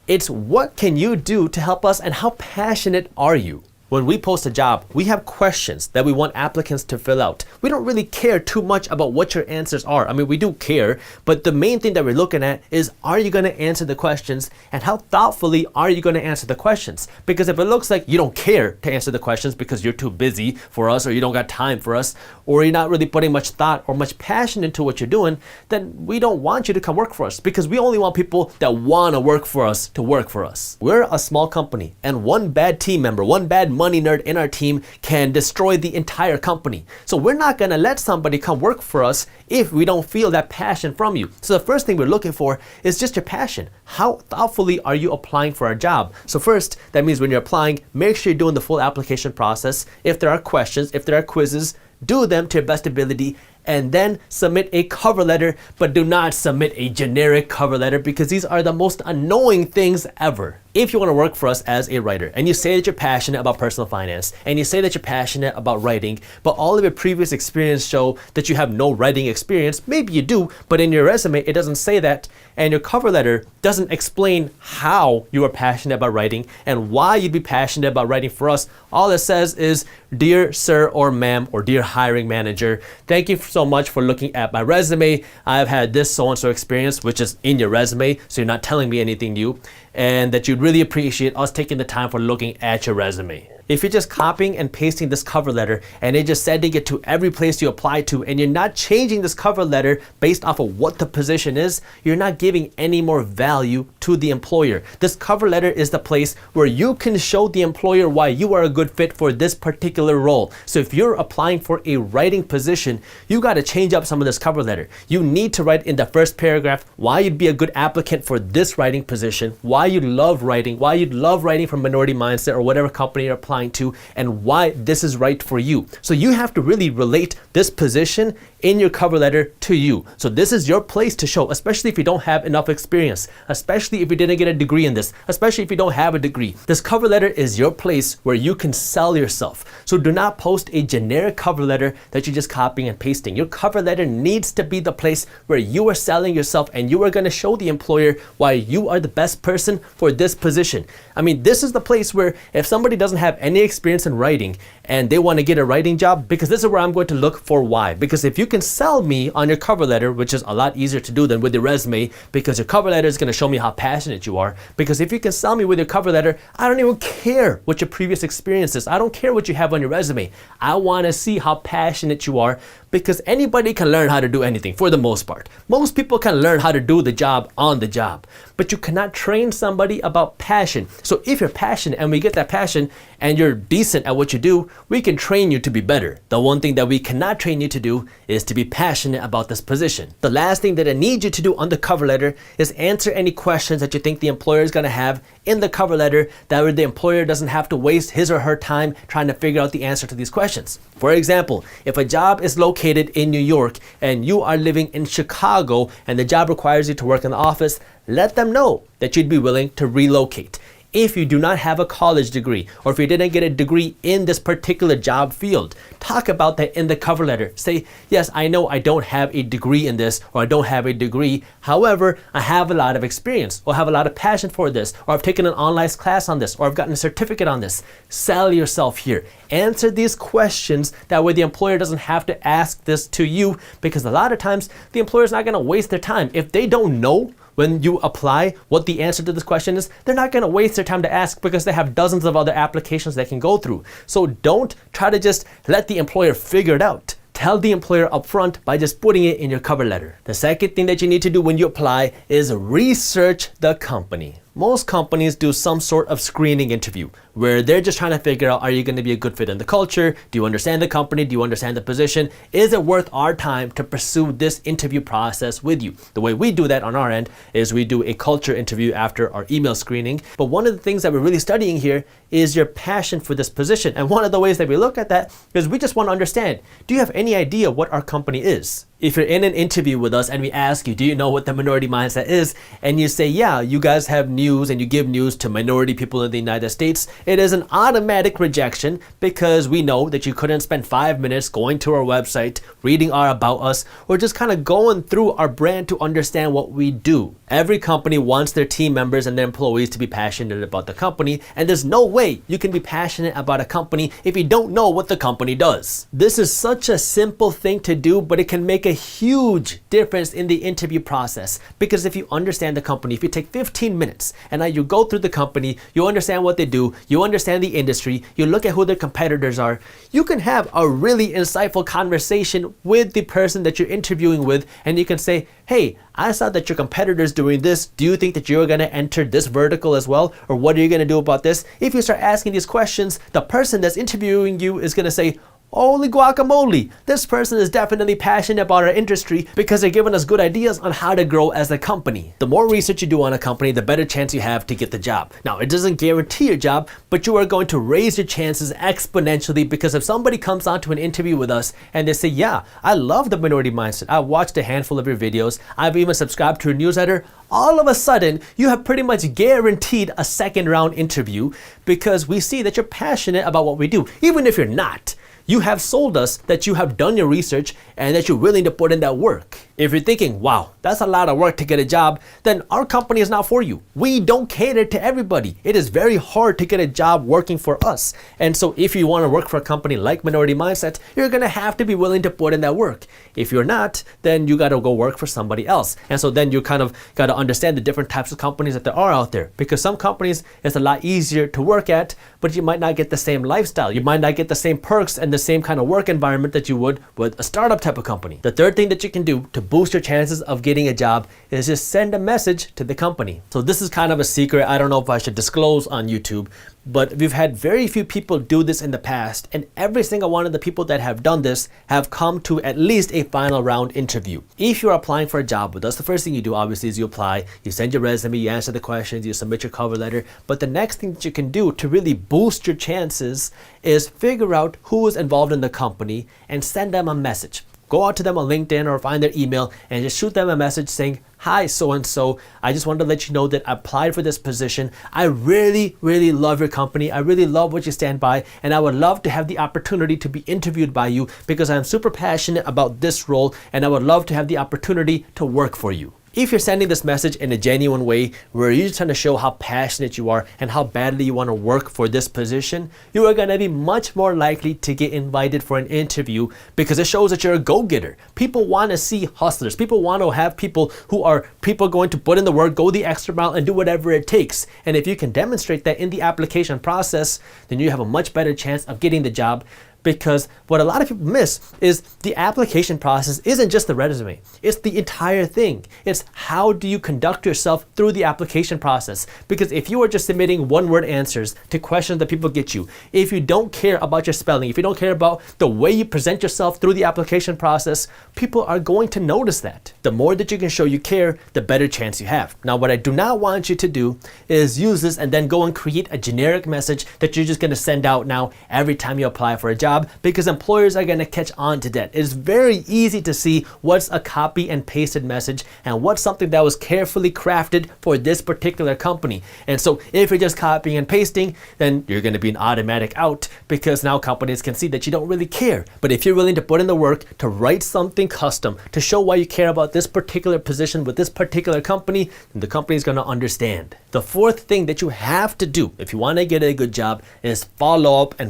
Speaker 1: It's what can you do to help us and how passionate are you? When we post a job, we have questions that we want applicants to fill out. We don't really care too much about what your answers are. I mean, we do care, but the main thing that we're looking at is, are you going to answer the questions and how thoughtfully are you going to answer the questions? Because if it looks like you don't care to answer the questions because you're too busy for us or you don't got time for us or you're not really putting much thought or much passion into what you're doing, then we don't want you to come work for us because we only want people that want to work for us to work for us. We're a small company and one bad team member, one bad money nerd in our team can destroy the entire company. So we're not going to let somebody come work for us if we don't feel that passion from you. So the first thing we're looking for is just your passion. How thoughtfully are you applying for our job? So first, that means when you're applying, make sure you're doing the full application process. If there are questions, if there are quizzes, do them to your best ability, and then submit a cover letter, but do not submit a generic cover letter because these are the most annoying things ever. If you want to work for us as a writer and you say that you're passionate about personal finance and you say that you're passionate about writing, but all of your previous experience show that you have no writing experience, maybe you do, but in your resume it doesn't say that, and your cover letter doesn't explain how you are passionate about writing and why you'd be passionate about writing for us. All it says is, dear sir or ma'am or dear hiring manager, thank you so much for looking at my resume. I've had this so-and-so experience, which is in your resume, so you're not telling me anything new, and that you'd really appreciate us taking the time for looking at your resume. If you're just copying and pasting this cover letter and you're just sending it to every place you apply to and you're not changing this cover letter based off of what the position is, you're not giving any more value to the employer. This cover letter is the place where you can show the employer why you are a good fit for this particular role. So if you're applying for a writing position, you got to change up some of this cover letter. You need to write in the first paragraph why you'd be a good applicant for this writing position, why you love writing for Minority Mindset or whatever company you're applying to, and why this is right for you. So you have to really relate this position in your cover letter to you. So this is your place to show, especially if you don't have enough experience, especially if you didn't get a degree in this, especially if you don't have a degree. This cover letter is your place where you can sell yourself. So do not post a generic cover letter that you're just copying and pasting. Your cover letter needs to be the place where you are selling yourself and you are going to show the employer why you are the best person for this position. I mean, this is the place where if somebody doesn't have any experience in writing and they want to get a writing job, because this is where I'm going to look for why. Because if you can sell me on your cover letter, which is a lot easier to do than with your resume, because your cover letter is going to show me how passionate you are. Because if you can sell me with your cover letter, I don't even care what your previous experience is. I don't care what you have on your resume. I want to see how passionate you are, because anybody can learn how to do anything for the most part. Most people can learn how to do the job on the job, but you cannot train somebody about passion. So if you're passionate and we get that passion and you're decent at what you do, we can train you to be better. The one thing that we cannot train you to do is to be passionate about this position. The last thing that I need you to do on the cover letter is answer any questions that you think the employer is going to have in the cover letter, that way the employer doesn't have to waste his or her time trying to figure out the answer to these questions. For example, if a job is located in New York and you are living in Chicago and the job requires you to work in the office, let them know that you'd be willing to relocate. If you do not have a college degree, or if you didn't get a degree in this particular job field, talk about that in the cover letter. Say, yes, I know I don't have a degree in this, or I don't have a degree. However, I have a lot of experience, or have a lot of passion for this, or I've taken an online class on this, or I've gotten a certificate on this. Sell yourself here. Answer these questions. That way the employer doesn't have to ask this to you, because a lot of times the employer is not going to waste their time. If they don't know when you apply what the answer to this question is, they're not going to waste their time to ask, because they have dozens of other applications they can go through. So don't try to just let the employer figure it out. Tell the employer upfront by just putting it in your cover letter. The second thing that you need to do when you apply is research the company. Most companies do some sort of screening interview where they're just trying to figure out, are you going to be a good fit in the culture? Do you understand the company? Do you understand the position? Is it worth our time to pursue this interview process with you? The way we do that on our end is we do a culture interview after our email screening. But one of the things that we're really studying here is your passion for this position. And one of the ways that we look at that is we just want to understand, do you have any idea what our company is? If you're in an interview with us and we ask you, do you know what the minority mindset is? And you say, yeah, you guys have news and you give news to minority people in the United States, it is an automatic rejection, because we know that you couldn't spend 5 minutes going to our website, reading our about us, or just kind of going through our brand to understand what we do. Every company wants their team members and their employees to be passionate about the company, and there's no way you can be passionate about a company if you don't know what the company does. This is such a simple thing to do, but it can make a huge difference in the interview process, because if you understand the company, if you take 15 minutes and now you go through the company, you understand what they do, you understand the industry, you look at who their competitors are, you can have a really insightful conversation with the person that you're interviewing with, and you can say, hey, I saw that your competitor's doing this. Do you think that you're going to enter this vertical as well? Or what are you going to do about this? If you start asking these questions, the person that's interviewing you is going to say, holy guacamole, this person is definitely passionate about our industry, because they're giving us good ideas on how to grow as a company. The more research you do on a company, the better chance you have to get the job. Now, it doesn't guarantee your job, but you are going to raise your chances exponentially, because if somebody comes on to an interview with us and they say, yeah, I love the minority mindset, I watched a handful of your videos, I've even subscribed to your newsletter, all of a sudden, you have pretty much guaranteed a second round interview, because we see that you're passionate about what we do. Even if you're not, you have sold us that you have done your research and that you're willing to put in that work. If you're thinking, wow, that's a lot of work to get a job, then our company is not for you. We don't cater to everybody. It is very hard to get a job working for us. And so if you want to work for a company like Minority Mindset, you're going to have to be willing to put in that work. If you're not, then you got to go work for somebody else. And so then you kind of got to understand the different types of companies that there are out there, because some companies it's a lot easier to work at, but you might not get the same lifestyle. You might not get the same perks and the same kind of work environment that you would with a startup type of company. The third thing that you can do to boost your chances of getting a job is just send a message to the company. So this is kind of a secret. I don't know if I should disclose on YouTube, but we've had very few people do this in the past, and every single one of the people that have done this have come to at least a final round interview. If you're applying for a job with us, the first thing you do obviously is you apply, you send your resume, you answer the questions, you submit your cover letter. But the next thing that you can do to really boost your chances is figure out who is involved in the company and send them a message. Go out to them on LinkedIn or find their email and just shoot them a message saying, hi, so-and-so, I just wanted to let you know that I applied for this position. I really, really love your company. I really love what you stand by, and I would love to have the opportunity to be interviewed by you, because I'm super passionate about this role and I would love to have the opportunity to work for you. If you're sending this message in a genuine way where you're trying to show how passionate you are and how badly you want to work for this position, you are going to be much more likely to get invited for an interview because it shows that you're a go-getter. People want to see hustlers. People want to have people who are going to put in the work, go the extra mile, and do whatever it takes. And if you can demonstrate that in the application process, then you have a much better chance of getting the job. Because what a lot of people miss is the application process isn't just the resume. It's the entire thing. It's how do you conduct yourself through the application process. Because if you are just submitting one-word answers to questions that people get you, if you don't care about your spelling, if you don't care about the way you present yourself through the application process, people are going to notice that. The more that you can show you care, the better chance you have. Now, what I do not want you to do is use this and then go and create a generic message that you're just going to send out now every time you apply for a job, because employers are going to catch on to that. It's very easy to see what's a copy and pasted message and what's something that was carefully crafted for this particular company. And so if you're just copying and pasting, then you're going to be an automatic out, because now companies can see that you don't really care. But if you're willing to put in the work to write something custom, to show why you care about this particular position with this particular company, then the company is going to understand. The fourth thing that you have to do if you want to get a good job is follow up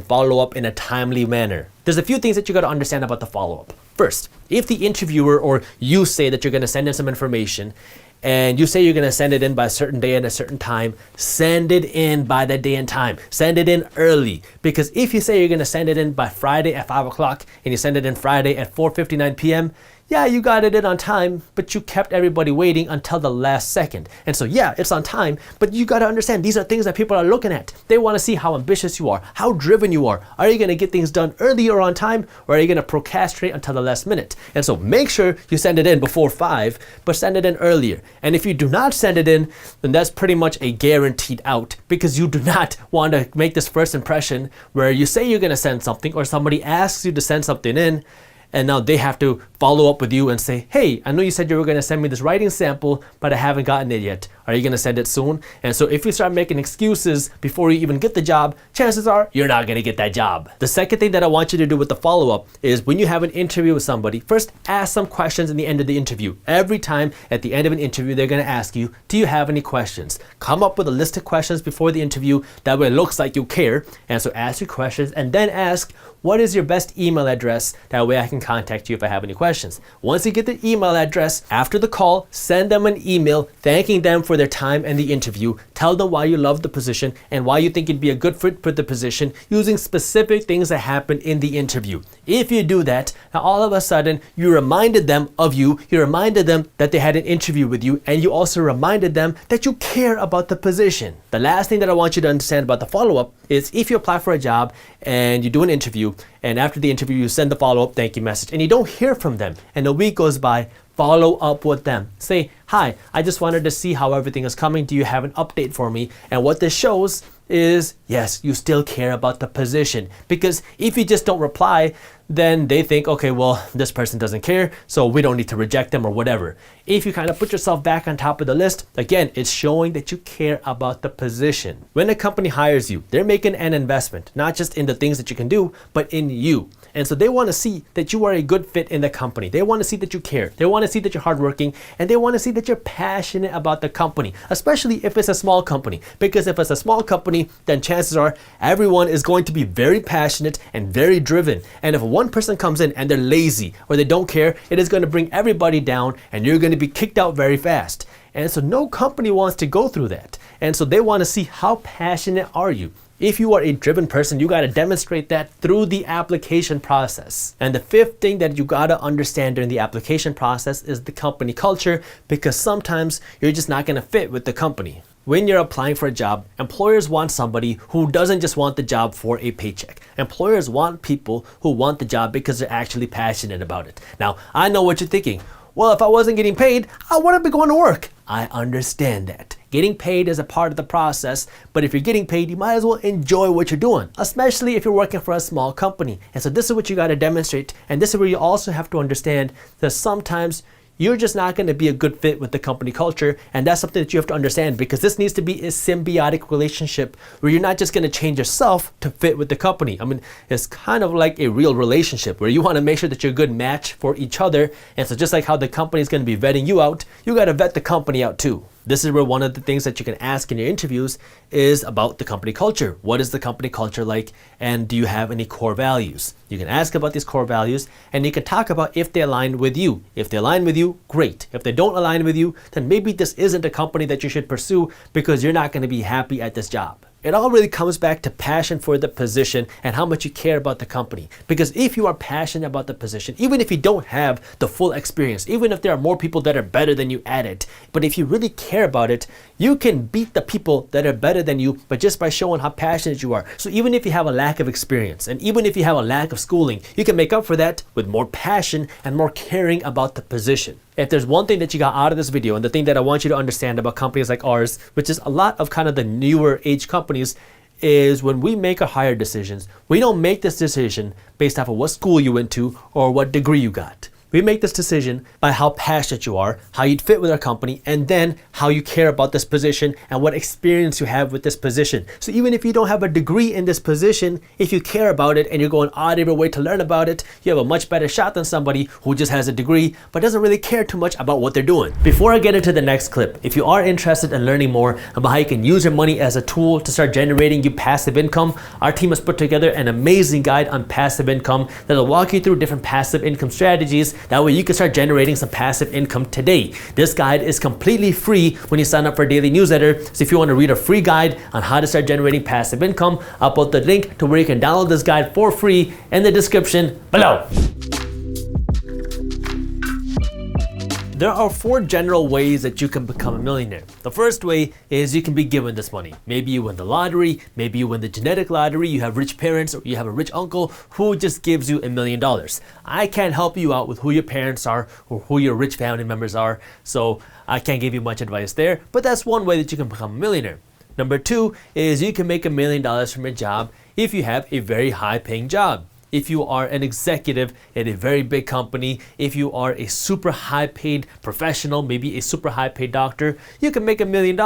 Speaker 1: in a timely manner. There's a few things that you got to understand about the follow-up. First, if the interviewer or you say that you're going to send in some information and you say you're going to send it in by a certain day and a certain time, send it in by that day and time. Send it in early, because if you say you're going to send it in by Friday at 5 o'clock and you send it in Friday at 4:59 p.m., yeah, you got it in on time, but you kept everybody waiting until the last second. And so, yeah, it's on time, but you got to understand these are things that people are looking at. They want to see how ambitious you are, how driven you are. Are you going to get things done early or on time, or are you going to procrastinate until the last minute? And so make sure you send it in before 5, but send it in earlier. And if you do not send it in, then that's pretty much a guaranteed out, because you do not want to make this first impression where you say you're going to send something or somebody asks you to send something in, and now they have to follow up with you and say, hey, I know you said you were going to send me this writing sample, but I haven't gotten it yet. Are you going to send it soon? And so if you start making excuses before you even get the job, chances are you're not going to get that job. The second thing that I want you to do with the follow-up is when you have an interview with somebody, first ask some questions in the end of the interview. Every time at the end of an interview, they're going to ask you, do you have any questions? Come up with a list of questions before the interview. That way it looks like you care. And so ask your questions and then ask, what is your best email address? That way I can contact you if I have any questions. Once you get the email address, after the call, send them an email thanking them for their time and the interview. Tell them why you love the position and why you think you'd be a good fit for the position, using specific things that happened in the interview. If you do that, now all of a sudden you reminded them of you reminded them that they had an interview with you, and you also reminded them that you care about the position. The last thing that I want you to understand about the follow-up is if you apply for a job and you do an interview, and after the interview you send the follow-up thank you message and you don't hear from them and a week goes by, follow up with them. Say, hi, I just wanted to see how everything is coming. Do you have an update for me? And what this shows is, yes, you still care about the position. Because if you just don't reply, then they think, okay, well, this person doesn't care, so we don't need to reject them or whatever. If you kind of put yourself back on top of the list, again, it's showing that you care about the position. When a company hires you, they're making an investment, not just in the things that you can do, but in you. And so they want to see that you are a good fit in the company. They want to see that you care. They want to see that you're hardworking, and they want to see that you're passionate about the company, especially if it's a small company. Because if it's a small company, then chances are everyone is going to be very passionate and very driven. And if one person comes in and they're lazy or they don't care, it is going to bring everybody down and you're going to be kicked out very fast. And so no company wants to go through that. And so they want to see how passionate are you. If you are a driven person, you got to demonstrate that through the application process. And the fifth thing that you got to understand during the application process is the company culture, because sometimes you're just not going to fit with the company. When you're applying for a job, employers want somebody who doesn't just want the job for a paycheck. Employers want people who want the job because they're actually passionate about it. Now, I know what you're thinking. Well, if I wasn't getting paid, I wouldn't be going to work. I understand that. Getting paid is a part of the process, but if you're getting paid, you might as well enjoy what you're doing, especially if you're working for a small company. And so this is what you got to demonstrate, and this is where you also have to understand that sometimes you're just not going to be a good fit with the company culture. And that's something that you have to understand, because this needs to be a symbiotic relationship where you're not just going to change yourself to fit with the company. I mean, it's kind of like a real relationship where you want to make sure that you're a good match for each other. And so just like how the company is going to be vetting you out, you got to vet the company out too. This is where one of the things that you can ask in your interviews is about the company culture. What is the company culture like? And do you have any core values? You can ask about these core values, and you can talk about if they align with you. If they align with you, great. If they don't align with you, then maybe this isn't a company that you should pursue because you're not going to be happy at this job. It all really comes back to passion for the position and how much you care about the company. Because if you are passionate about the position, even if you don't have the full experience, even if there are more people that are better than you at it, but if you really care about it, you can beat the people that are better than you, but just by showing how passionate you are. So even if you have a lack of experience, and even if you have a lack of schooling, you can make up for that with more passion and more caring about the position. If there's one thing that you got out of this video, and the thing that I want you to understand about companies like ours, which is a lot of kind of the newer age companies, is when we make our hire decisions, we don't make this decision based off of what school you went to or what degree you got. We make this decision by how passionate you are, how you'd fit with our company, and then how you care about this position and what experience you have with this position. So even if you don't have a degree in this position, if you care about it and you're going out of your way to learn about it, you have a much better shot than somebody who just has a degree but doesn't really care too much about what they're doing. Before I get into the next clip, if you are interested in learning more about how you can use your money as a tool to start generating you passive income, our team has put together an amazing guide on passive income that'll walk you through different passive income strategies. That way you can start generating some passive income today. This guide is completely free when you sign up for a daily newsletter. So if you want to read a free guide on how to start generating passive income, I'll put the link to where you can download this guide for free in the description below. There are 4 general ways that you can become a millionaire. The first way is you can be given this money. Maybe you win the lottery, maybe you win the genetic lottery, you have rich parents, or you have a rich uncle who just gives you $1 million. I can't help you out with who your parents are or who your rich family members are, so I can't give you much advice there, but that's one way that you can become a millionaire. Number 2 is you can make $1 million from a job if you have a very high paying job. If you are an executive at a very big company, if you are a super high paid professional, maybe a super high paid doctor, you can make $1 million.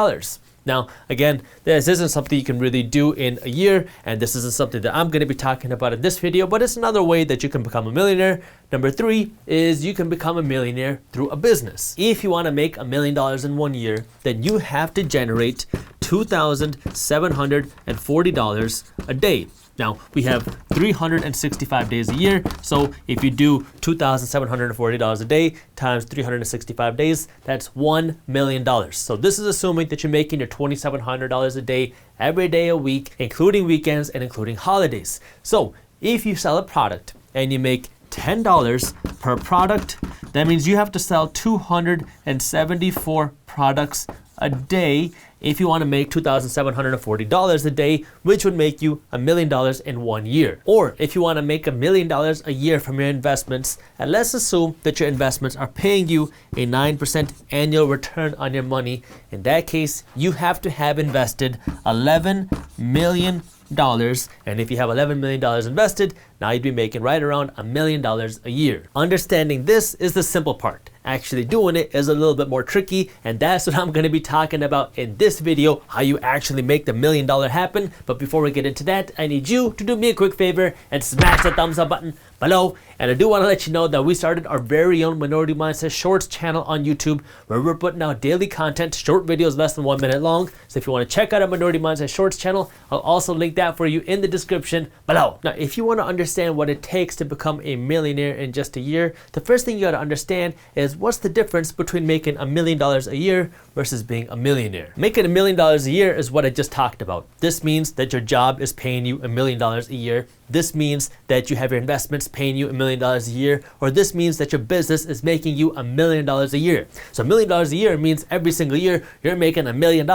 Speaker 1: Now, again, this isn't something you can really do in a year, and this isn't something that I'm going to be talking about in this video, but it's another way that you can become a millionaire. Number 3 is you can become a millionaire through a business. If you want to make $1 million in 1 year, then you have to generate $2,740 a day. Now, we have 365 days a year, so if you do $2,740 a day times 365 days, that's $1 million. So this is assuming that you're making your $2,700 a day every day a week, including weekends and including holidays. So if you sell a product and you make $10 per product, that means you have to sell 274 products a day if you want to make $2,740 a day, which would make you $1 million in 1 year. Or if you want to make $1 million a year from your investments, and let's assume that your investments are paying you a 9% annual return on your money, in that case, you have to have invested $11 million. And if you have $11 million invested, now you'd be making right around $1 million a year. Understanding this is the simple part. Actually doing it is a little bit more tricky, and that's what I'm going to be talking about in this video, how you actually make the $1 million happen. But before we get into that, I need you to do me a quick favor and smash the thumbs up button below. And I do want to let you know that we started our very own Minority Mindset Shorts channel on YouTube, where we're putting out daily content, short videos less than 1 minute long. So if you want to check out our Minority Mindset Shorts channel, I'll also link that for you in the description below. Now, if you want to understand what it takes to become a millionaire in just a year, the first thing you got to understand is what's the difference between making $1 million a year versus being a millionaire. Making $1 million a year is what I just talked about. This means that your job is paying you $1 million a year. This means that you have your investments paying you $1 million a year, or this means that your business is making you $1 million a year. So $1 million a year means every single year you're making $1 million.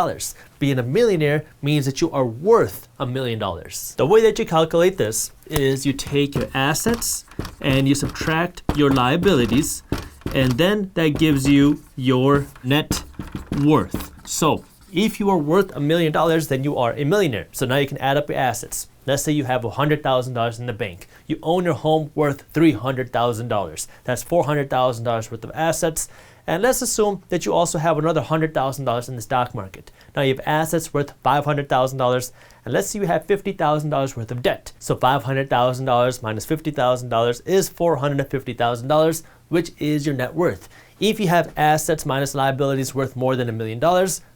Speaker 1: Being a millionaire means that you are worth $1 million. The way that you calculate this is you take your assets and you subtract your liabilities, and then that gives you your net worth. So if you are worth $1 million, then you are a millionaire. So now you can add up your assets. Let's say you have $100,000 in the bank. you own your home worth $300,000. That's $400,000 worth of assets. And let's assume that you also have another $100,000 in the stock market. Now you have assets worth $500,000, and let's say you have $50,000 worth of debt. So $500,000 minus $50,000 is $450,000, which is your net worth. If you have assets minus liabilities worth more than $1 million,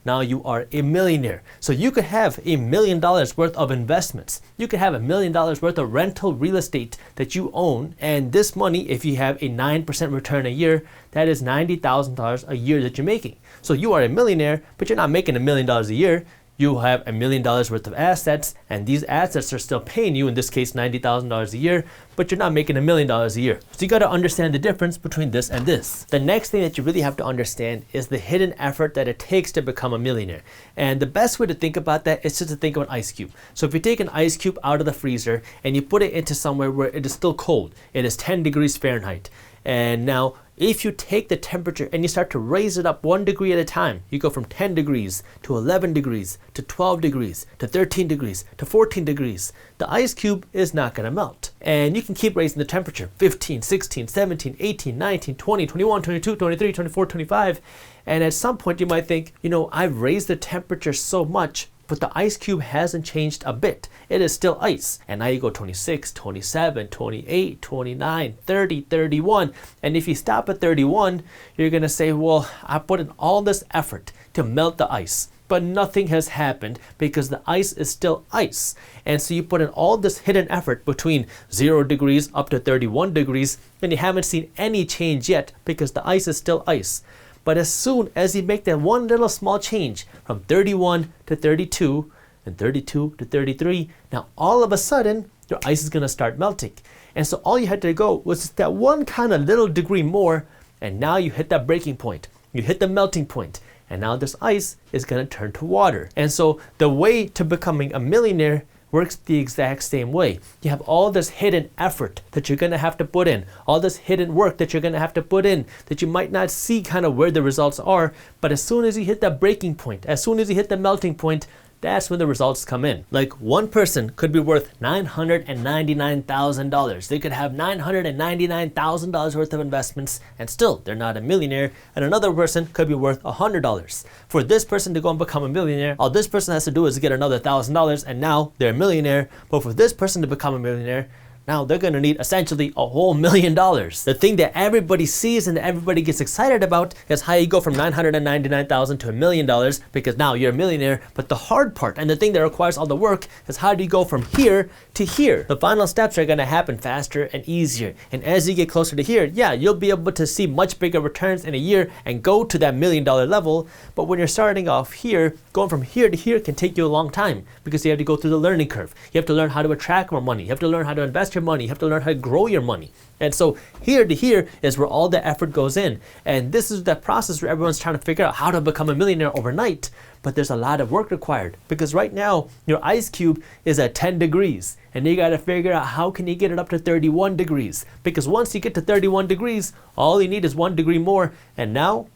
Speaker 1: now you are a millionaire. So you could have $1 million worth of investments. You could have $1 million worth of rental real estate that you own. And this money, if you have a 9% return a year, that is $90,000 a year that you're making. So you are a millionaire, but you're not making $1 million a year. You have $1 million worth of assets, and these assets are still paying you, in this case, $90,000 a year, but you're not making $1 million a year. So you got to understand the difference between this and this. The next thing that you really have to understand is the hidden effort that it takes to become a millionaire. And the best way to think about that is just to think of an ice cube. So if you take an ice cube out of the freezer and you put it into somewhere where it is still cold, it is 10 degrees Fahrenheit. And now, if you take the temperature and you start to raise it up 1 degree at a time, you go from 10 degrees to 11 degrees to 12 degrees to 13 degrees to 14 degrees, the ice cube is not going to melt. And you can keep raising the temperature 15, 16, 17, 18, 19, 20, 21, 22, 23, 24, 25. And at some point you might think, I've raised the temperature so much, but the ice cube hasn't changed a bit. It is still ice. And now you go 26, 27, 28, 29, 30, 31. And if you stop at 31, you're going to say, well, I put in all this effort to melt the ice, but nothing has happened because the ice is still ice. And so you put in all this hidden effort between 0 degrees up to 31 degrees, and you haven't seen any change yet because the ice is still ice. But as soon as you make that one little small change from 31 to 32 and 32 to 33, now all of a sudden your ice is going to start melting. And so all you had to go was just that one kind of little degree more, and now you hit that breaking point. You hit the melting point, and now this ice is going to turn to water. And so the way to becoming a millionaire works the exact same way. You have all this hidden effort that you're going to have to put in, all this hidden work that you're going to have to put in that you might not see kind of where the results are, but as soon as you hit that breaking point, as soon as you hit the melting point, that's when the results come in. Like one person could be worth $999,000. They could have $999,000 worth of investments and still they're not a millionaire. And another person could be worth $100. For this person to go and become a millionaire, all this person has to do is get another $1,000 and now they're a millionaire. But for this person to become a millionaire, now they're going to need essentially a whole $1 million. The thing that everybody sees and that everybody gets excited about is how you go from $999,000 to $1 million because now you're a millionaire. But the hard part and the thing that requires all the work is how do you go from here to here? The final steps are going to happen faster and easier. And as you get closer to here, yeah, you'll be able to see much bigger returns in a year and go to that $1 million level. But when you're starting off here, going from here to here can take you a long time because you have to go through the learning curve. You have to learn how to attract more money. You have to learn how to invest your money. You have to learn how to grow your money. And so here to here is where all the effort goes in. And this is that process where everyone's trying to figure out how to become a millionaire overnight. But there's a lot of work required because right now your ice cube is at 10 degrees and you got to figure out how can you get it up to 31 degrees. Because once you get to 31 degrees, all you need is 1 degree more. And now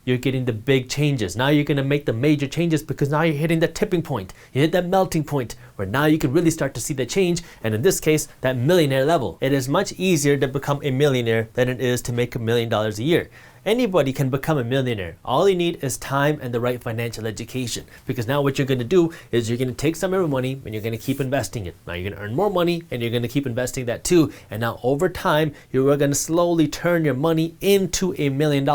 Speaker 1: you're getting the big changes. Now you're going to make the major changes because now you're hitting the tipping point. You hit that melting point where now you can really start to see the change. And in this case, that millionaire level. It is much easier to become a millionaire than it is to make $1 million a year. Anybody can become a millionaire. All you need is time and the right financial education. Because now what you're going to do is you're going to take some of your money and you're going to keep investing it. Now you're going to earn more money and you're going to keep investing that too. And now over time, you're going to slowly turn your money into $1 million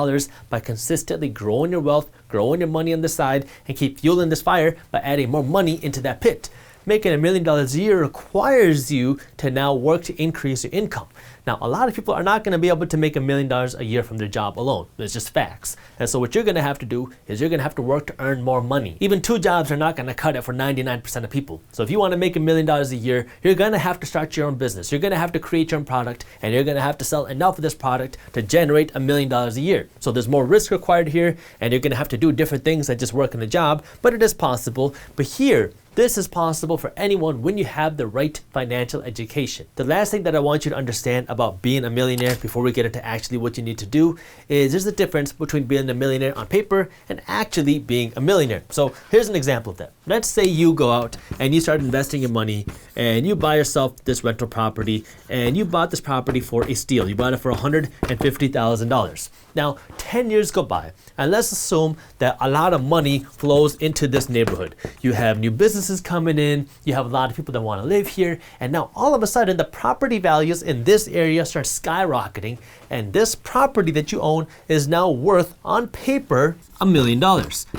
Speaker 1: by consistently growing your wealth, growing your money on the side, and keep fueling this fire by adding more money into that pit. Making $1 million a year requires you to now work to increase your income. Now, a lot of people are not going to be able to make $1 million a year from their job alone. It's just facts. And so what you're going to have to do is you're going to have to work to earn more money. Even 2 jobs are not going to cut it for 99% of people. So if you want to make $1 million a year, you're going to have to start your own business. You're going to have to create your own product and you're going to have to sell enough of this product to generate $1 million a year. So there's more risk required here and you're going to have to do different things than just work in a job, but it is possible. But here, This is possible for anyone when you have the right financial education. The last thing that I want you to understand about being a millionaire before we get into actually what you need to do is there's a difference between being a millionaire on paper and actually being a millionaire. So here's an example of that. Let's say you go out and you start investing your money and you buy yourself this rental property, and you bought this property for a steal. You bought it for $150,000. Now, 10 years go by, and let's assume that a lot of money flows into this neighborhood. You have new businesses coming in, you have a lot of people that want to live here, and now all of a sudden the property values in this area start skyrocketing, and this property that you own is now worth, on paper, $1 million.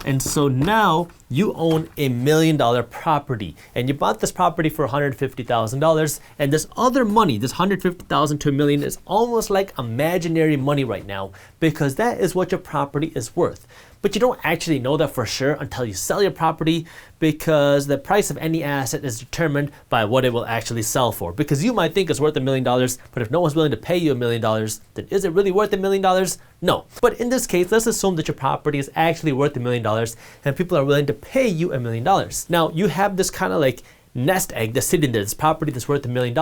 Speaker 1: And so now you own $1 million property, and you bought this property for $150,000, and this other money, this $150,000 to $1 million, is almost like imaginary money right now, because that is what your property is worth. But you don't actually know that for sure until you sell your property, because the price of any asset is determined by what it will actually sell for. Because you might think it's worth $1 million, but if no one's willing to pay you $1 million, then is it really worth $1 million? No. But in this case, let's assume that your property is actually worth $1 million and people are willing to pay you $1 million. Now, you have this kind of like nest egg that's sitting there, this property that's worth $1 million,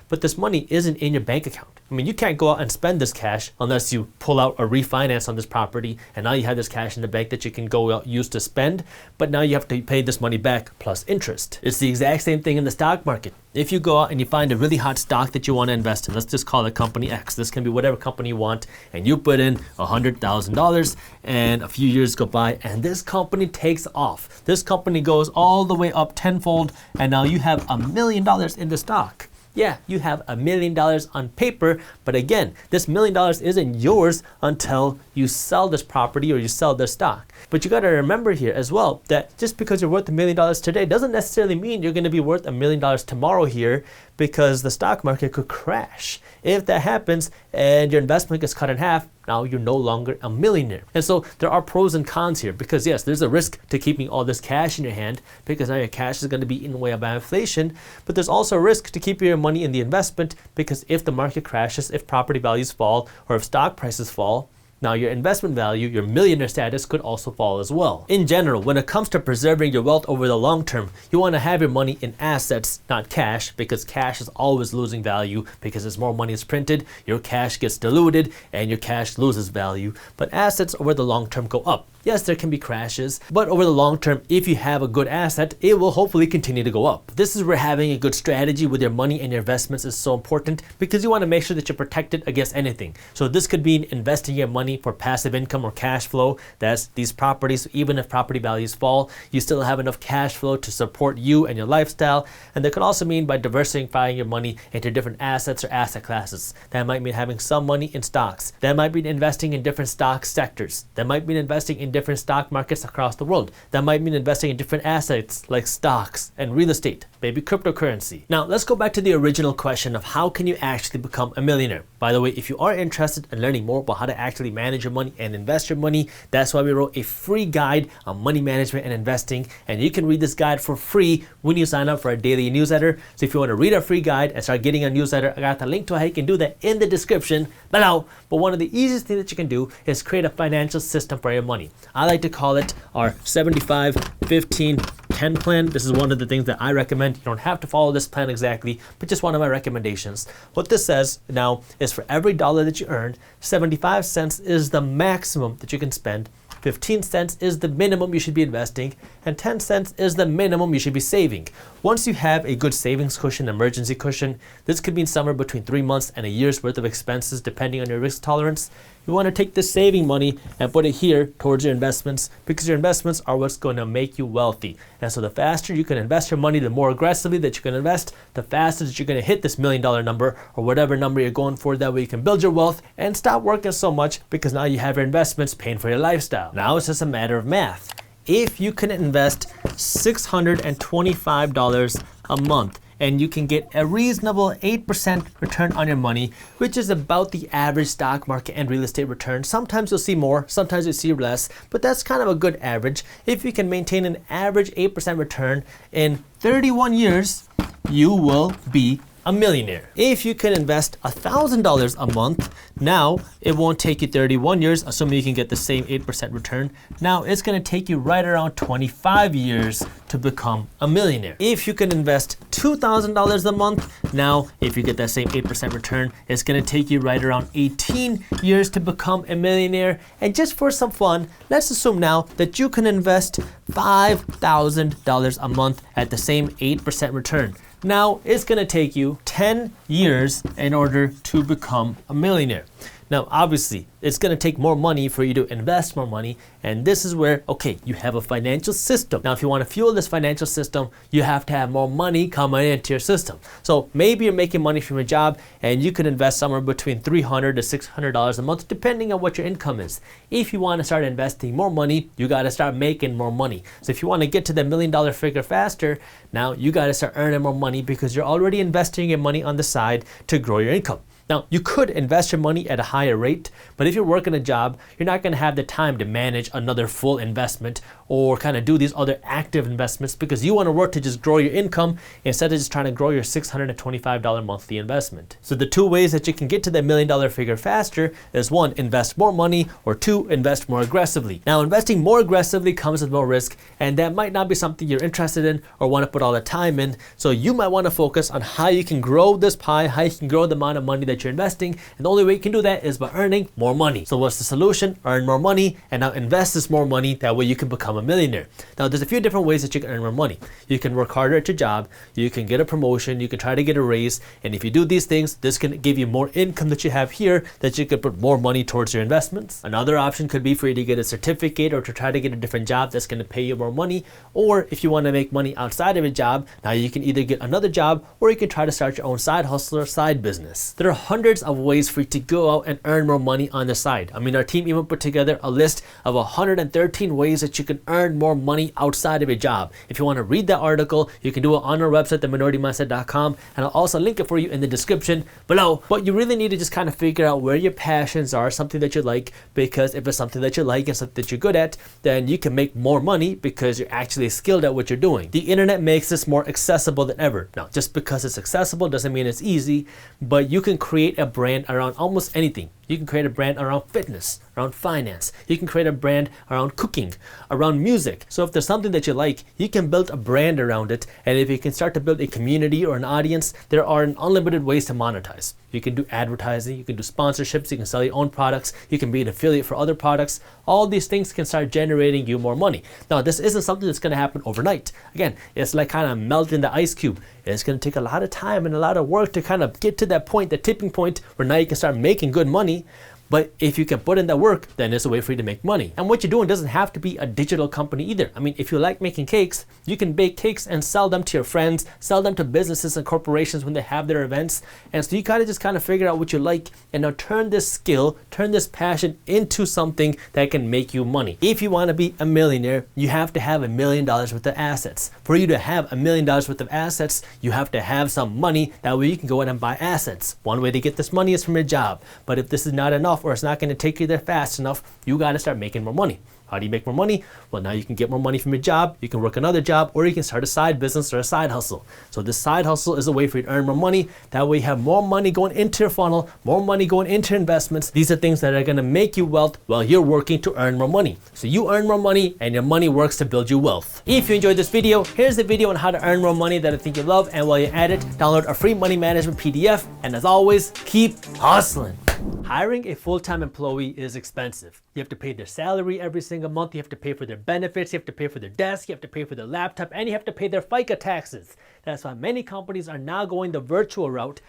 Speaker 1: but this money isn't in your bank account. I mean, you can't go out and spend this cash unless you pull out a refinance on this property, and now you have this cash in the bank that you can go out use to spend, but now you have to pay this money back plus interest. It's the exact same thing in the stock market. If you go out and you find a really hot stock that you want to invest in, let's just call it company X. This can be whatever company you want, and you put in $100,000, and a few years go by, and this company takes off. This company goes all the way up tenfold, and now you have $1 million in the stock. Yeah, you have $1 million on paper, but again, this $1 million isn't yours until you sell this property or you sell this stock. But you got to remember here as well that just because you're worth $1 million today doesn't necessarily mean you're going to be worth $1 million tomorrow here, because the stock market could crash. If that happens and your investment gets cut in half, now you're no longer a millionaire. And so there are pros and cons here, because yes, there's a risk to keeping all this cash in your hand, because now your cash is going to be eaten away by inflation, but there's also a risk to keeping your money in the investment, because if the market crashes, if property values fall, or if stock prices fall, now your investment value, your millionaire status, could also fall as well. In general, when it comes to preserving your wealth over the long term, you want to have your money in assets, not cash, because cash is always losing value, because as more money is printed, your cash gets diluted and your cash loses value. But assets over the long term go up. Yes, there can be crashes, but over the long term, if you have a good asset, it will hopefully continue to go up. This is where having a good strategy with your money and your investments is so important, because you want to make sure that you're protected against anything. So this could be investing your money for passive income or cash flow. That's these properties. Even if property values fall, you still have enough cash flow to support you and your lifestyle. And that could also mean by diversifying your money into different assets or asset classes. That might mean having some money in stocks. That might mean investing in different stock sectors. That might mean investing in different stock markets across the world. That might mean investing in different assets like stocks and real estate, maybe cryptocurrency. Now, let's go back to the original question of how can you actually become a millionaire? By the way, if you are interested in learning more about how to actually manage your money and invest your money, that's why we wrote a free guide on money management and investing, and you can read this guide for free when you sign up for our daily newsletter. So if you want to read our free guide and start getting a newsletter, I got the link to how you can do that in the description below. But one of the easiest things that you can do is create a financial system for your money. I like to call it our 75, 15, 10 plan. This is one of the things that I recommend. You don't have to follow this plan exactly, but just one of my recommendations. What this says now is for every dollar that you earn, 75 cents is the maximum that you can spend, 15 cents is the minimum you should be investing, and 10 cents is the minimum you should be saving. Once you have a good savings cushion, emergency cushion, this could mean somewhere between 3 months and a year's worth of expenses depending on your risk tolerance. You want to take this saving money and put it here towards your investments, because your investments are what's going to make you wealthy. And so the faster you can invest your money, the more aggressively that you can invest, the faster that you're going to hit this $1 million number or whatever number you're going for. That way you can build your wealth and stop working so much, because now you have your investments paying for your lifestyle. Now it's just a matter of math. If you can invest $625 a month, and you can get a reasonable 8% return on your money, which is about the average stock market and real estate return. Sometimes you'll see more, sometimes you'll see less, but that's kind of a good average. If you can maintain an average 8% return in 31 years, you will be a millionaire. If you can invest $1,000 a month, now it won't take you 31 years, assuming you can get the same 8% return. Now it's going to take you right around 25 years to become a millionaire. If you can invest $2,000 a month, now if you get that same 8% return, it's going to take you right around 18 years to become a millionaire. And just for some fun, let's assume now that you can invest $5,000 a month at the same 8% return. Now it's going to take you 10 years in order to become a millionaire. Now, obviously, it's going to take more money for you to invest more money. And this is where, okay, you have a financial system. Now, if you want to fuel this financial system, you have to have more money coming into your system. So maybe you're making money from your job and you can invest somewhere between $300 to $600 a month, depending on what your income is. If you want to start investing more money, you got to start making more money. So if you want to get to the $1 million figure faster, now you got to start earning more money because you're already investing your money on the side to grow your income. Now, you could invest your money at a higher rate, but if you're working a job, you're not going to have the time to manage another full investment or kind of do these other active investments because you want to work to just grow your income instead of just trying to grow your $625 monthly investment. So the two ways that you can get to that $1 million figure faster is one, invest more money, or two, invest more aggressively. Now, investing more aggressively comes with more risk, and that might not be something you're interested in or want to put all the time in. So you might want to focus on how you can grow this pie, how you can grow the amount of money that you're investing, and the only way you can do that is by earning more money. So what's the solution? Earn more money, and now invest this more money. That way you can become a millionaire. Now there's a few different ways that you can earn more money. You can work harder at your job, you can get a promotion, you can try to get a raise, and if you do these things, this can give you more income that you have here that you could put more money towards your investments. Another option could be for you to get a certificate or to try to get a different job that's going to pay you more money, or if you want to make money outside of a job, now you can either get another job or you can try to start your own side hustle or side business. There are hundreds of ways for you to go out and earn more money on the side. I mean, our team even put together a list of 113 ways that you can earn more money outside of your job. If you want to read that article, you can do it on our website, theminoritymindset.com, and I'll also link it for you in the description below. But you really need to just kind of figure out where your passions are, something that you like, because if it's something that you like and something that you're good at, then you can make more money because you're actually skilled at what you're doing. The internet makes this more accessible than ever. Now, just because it's accessible doesn't mean it's easy, but you can create a brand around almost anything. You can create a brand around fitness, around finance. You can create a brand around cooking, around music. So if there's something that you like, you can build a brand around it. And if you can start to build a community or an audience, there are unlimited ways to monetize. You can do advertising, you can do sponsorships, you can sell your own products, you can be an affiliate for other products. All these things can start generating you more money. Now, this isn't something that's going to happen overnight. Again, it's like kind of melting the ice cube. It's going to take a lot of time and a lot of work to kind of get to that point, the tipping point where now you can start making good money. But if you can put in that work, then it's a way for you to make money. And what you're doing doesn't have to be a digital company either. I mean, if you like making cakes, you can bake cakes and sell them to your friends, sell them to businesses and corporations when they have their events. And so you gotta just kind of figure out what you like and now turn this skill, turn this passion into something that can make you money. If you want to be a millionaire, you have to have $1 million worth of assets. For you to have $1 million worth of assets, you have to have some money. That way you can go in and buy assets. One way to get this money is from your job. But if this is not enough, or it's not going to take you there fast enough, you got to start making more money. How do you make more money? Well, now you can get more money from your job, you can work another job, or you can start a side business or a side hustle. So this side hustle is a way for you to earn more money. That way you have more money going into your funnel, more money going into investments. These are things that are going to make you wealth while you're working to earn more money. So you earn more money and your money works to build you wealth. If you enjoyed this video, here's the video on how to earn more money that I think you love. And while you're at it, download a free money management PDF. And as always, keep hustling. Hiring a full-time employee is expensive. You have to pay their salary every single month, you have to pay for their benefits, you have to pay for their desk, you have to pay for their laptop, and you have to pay their FICA taxes. That's why many companies are now going the virtual route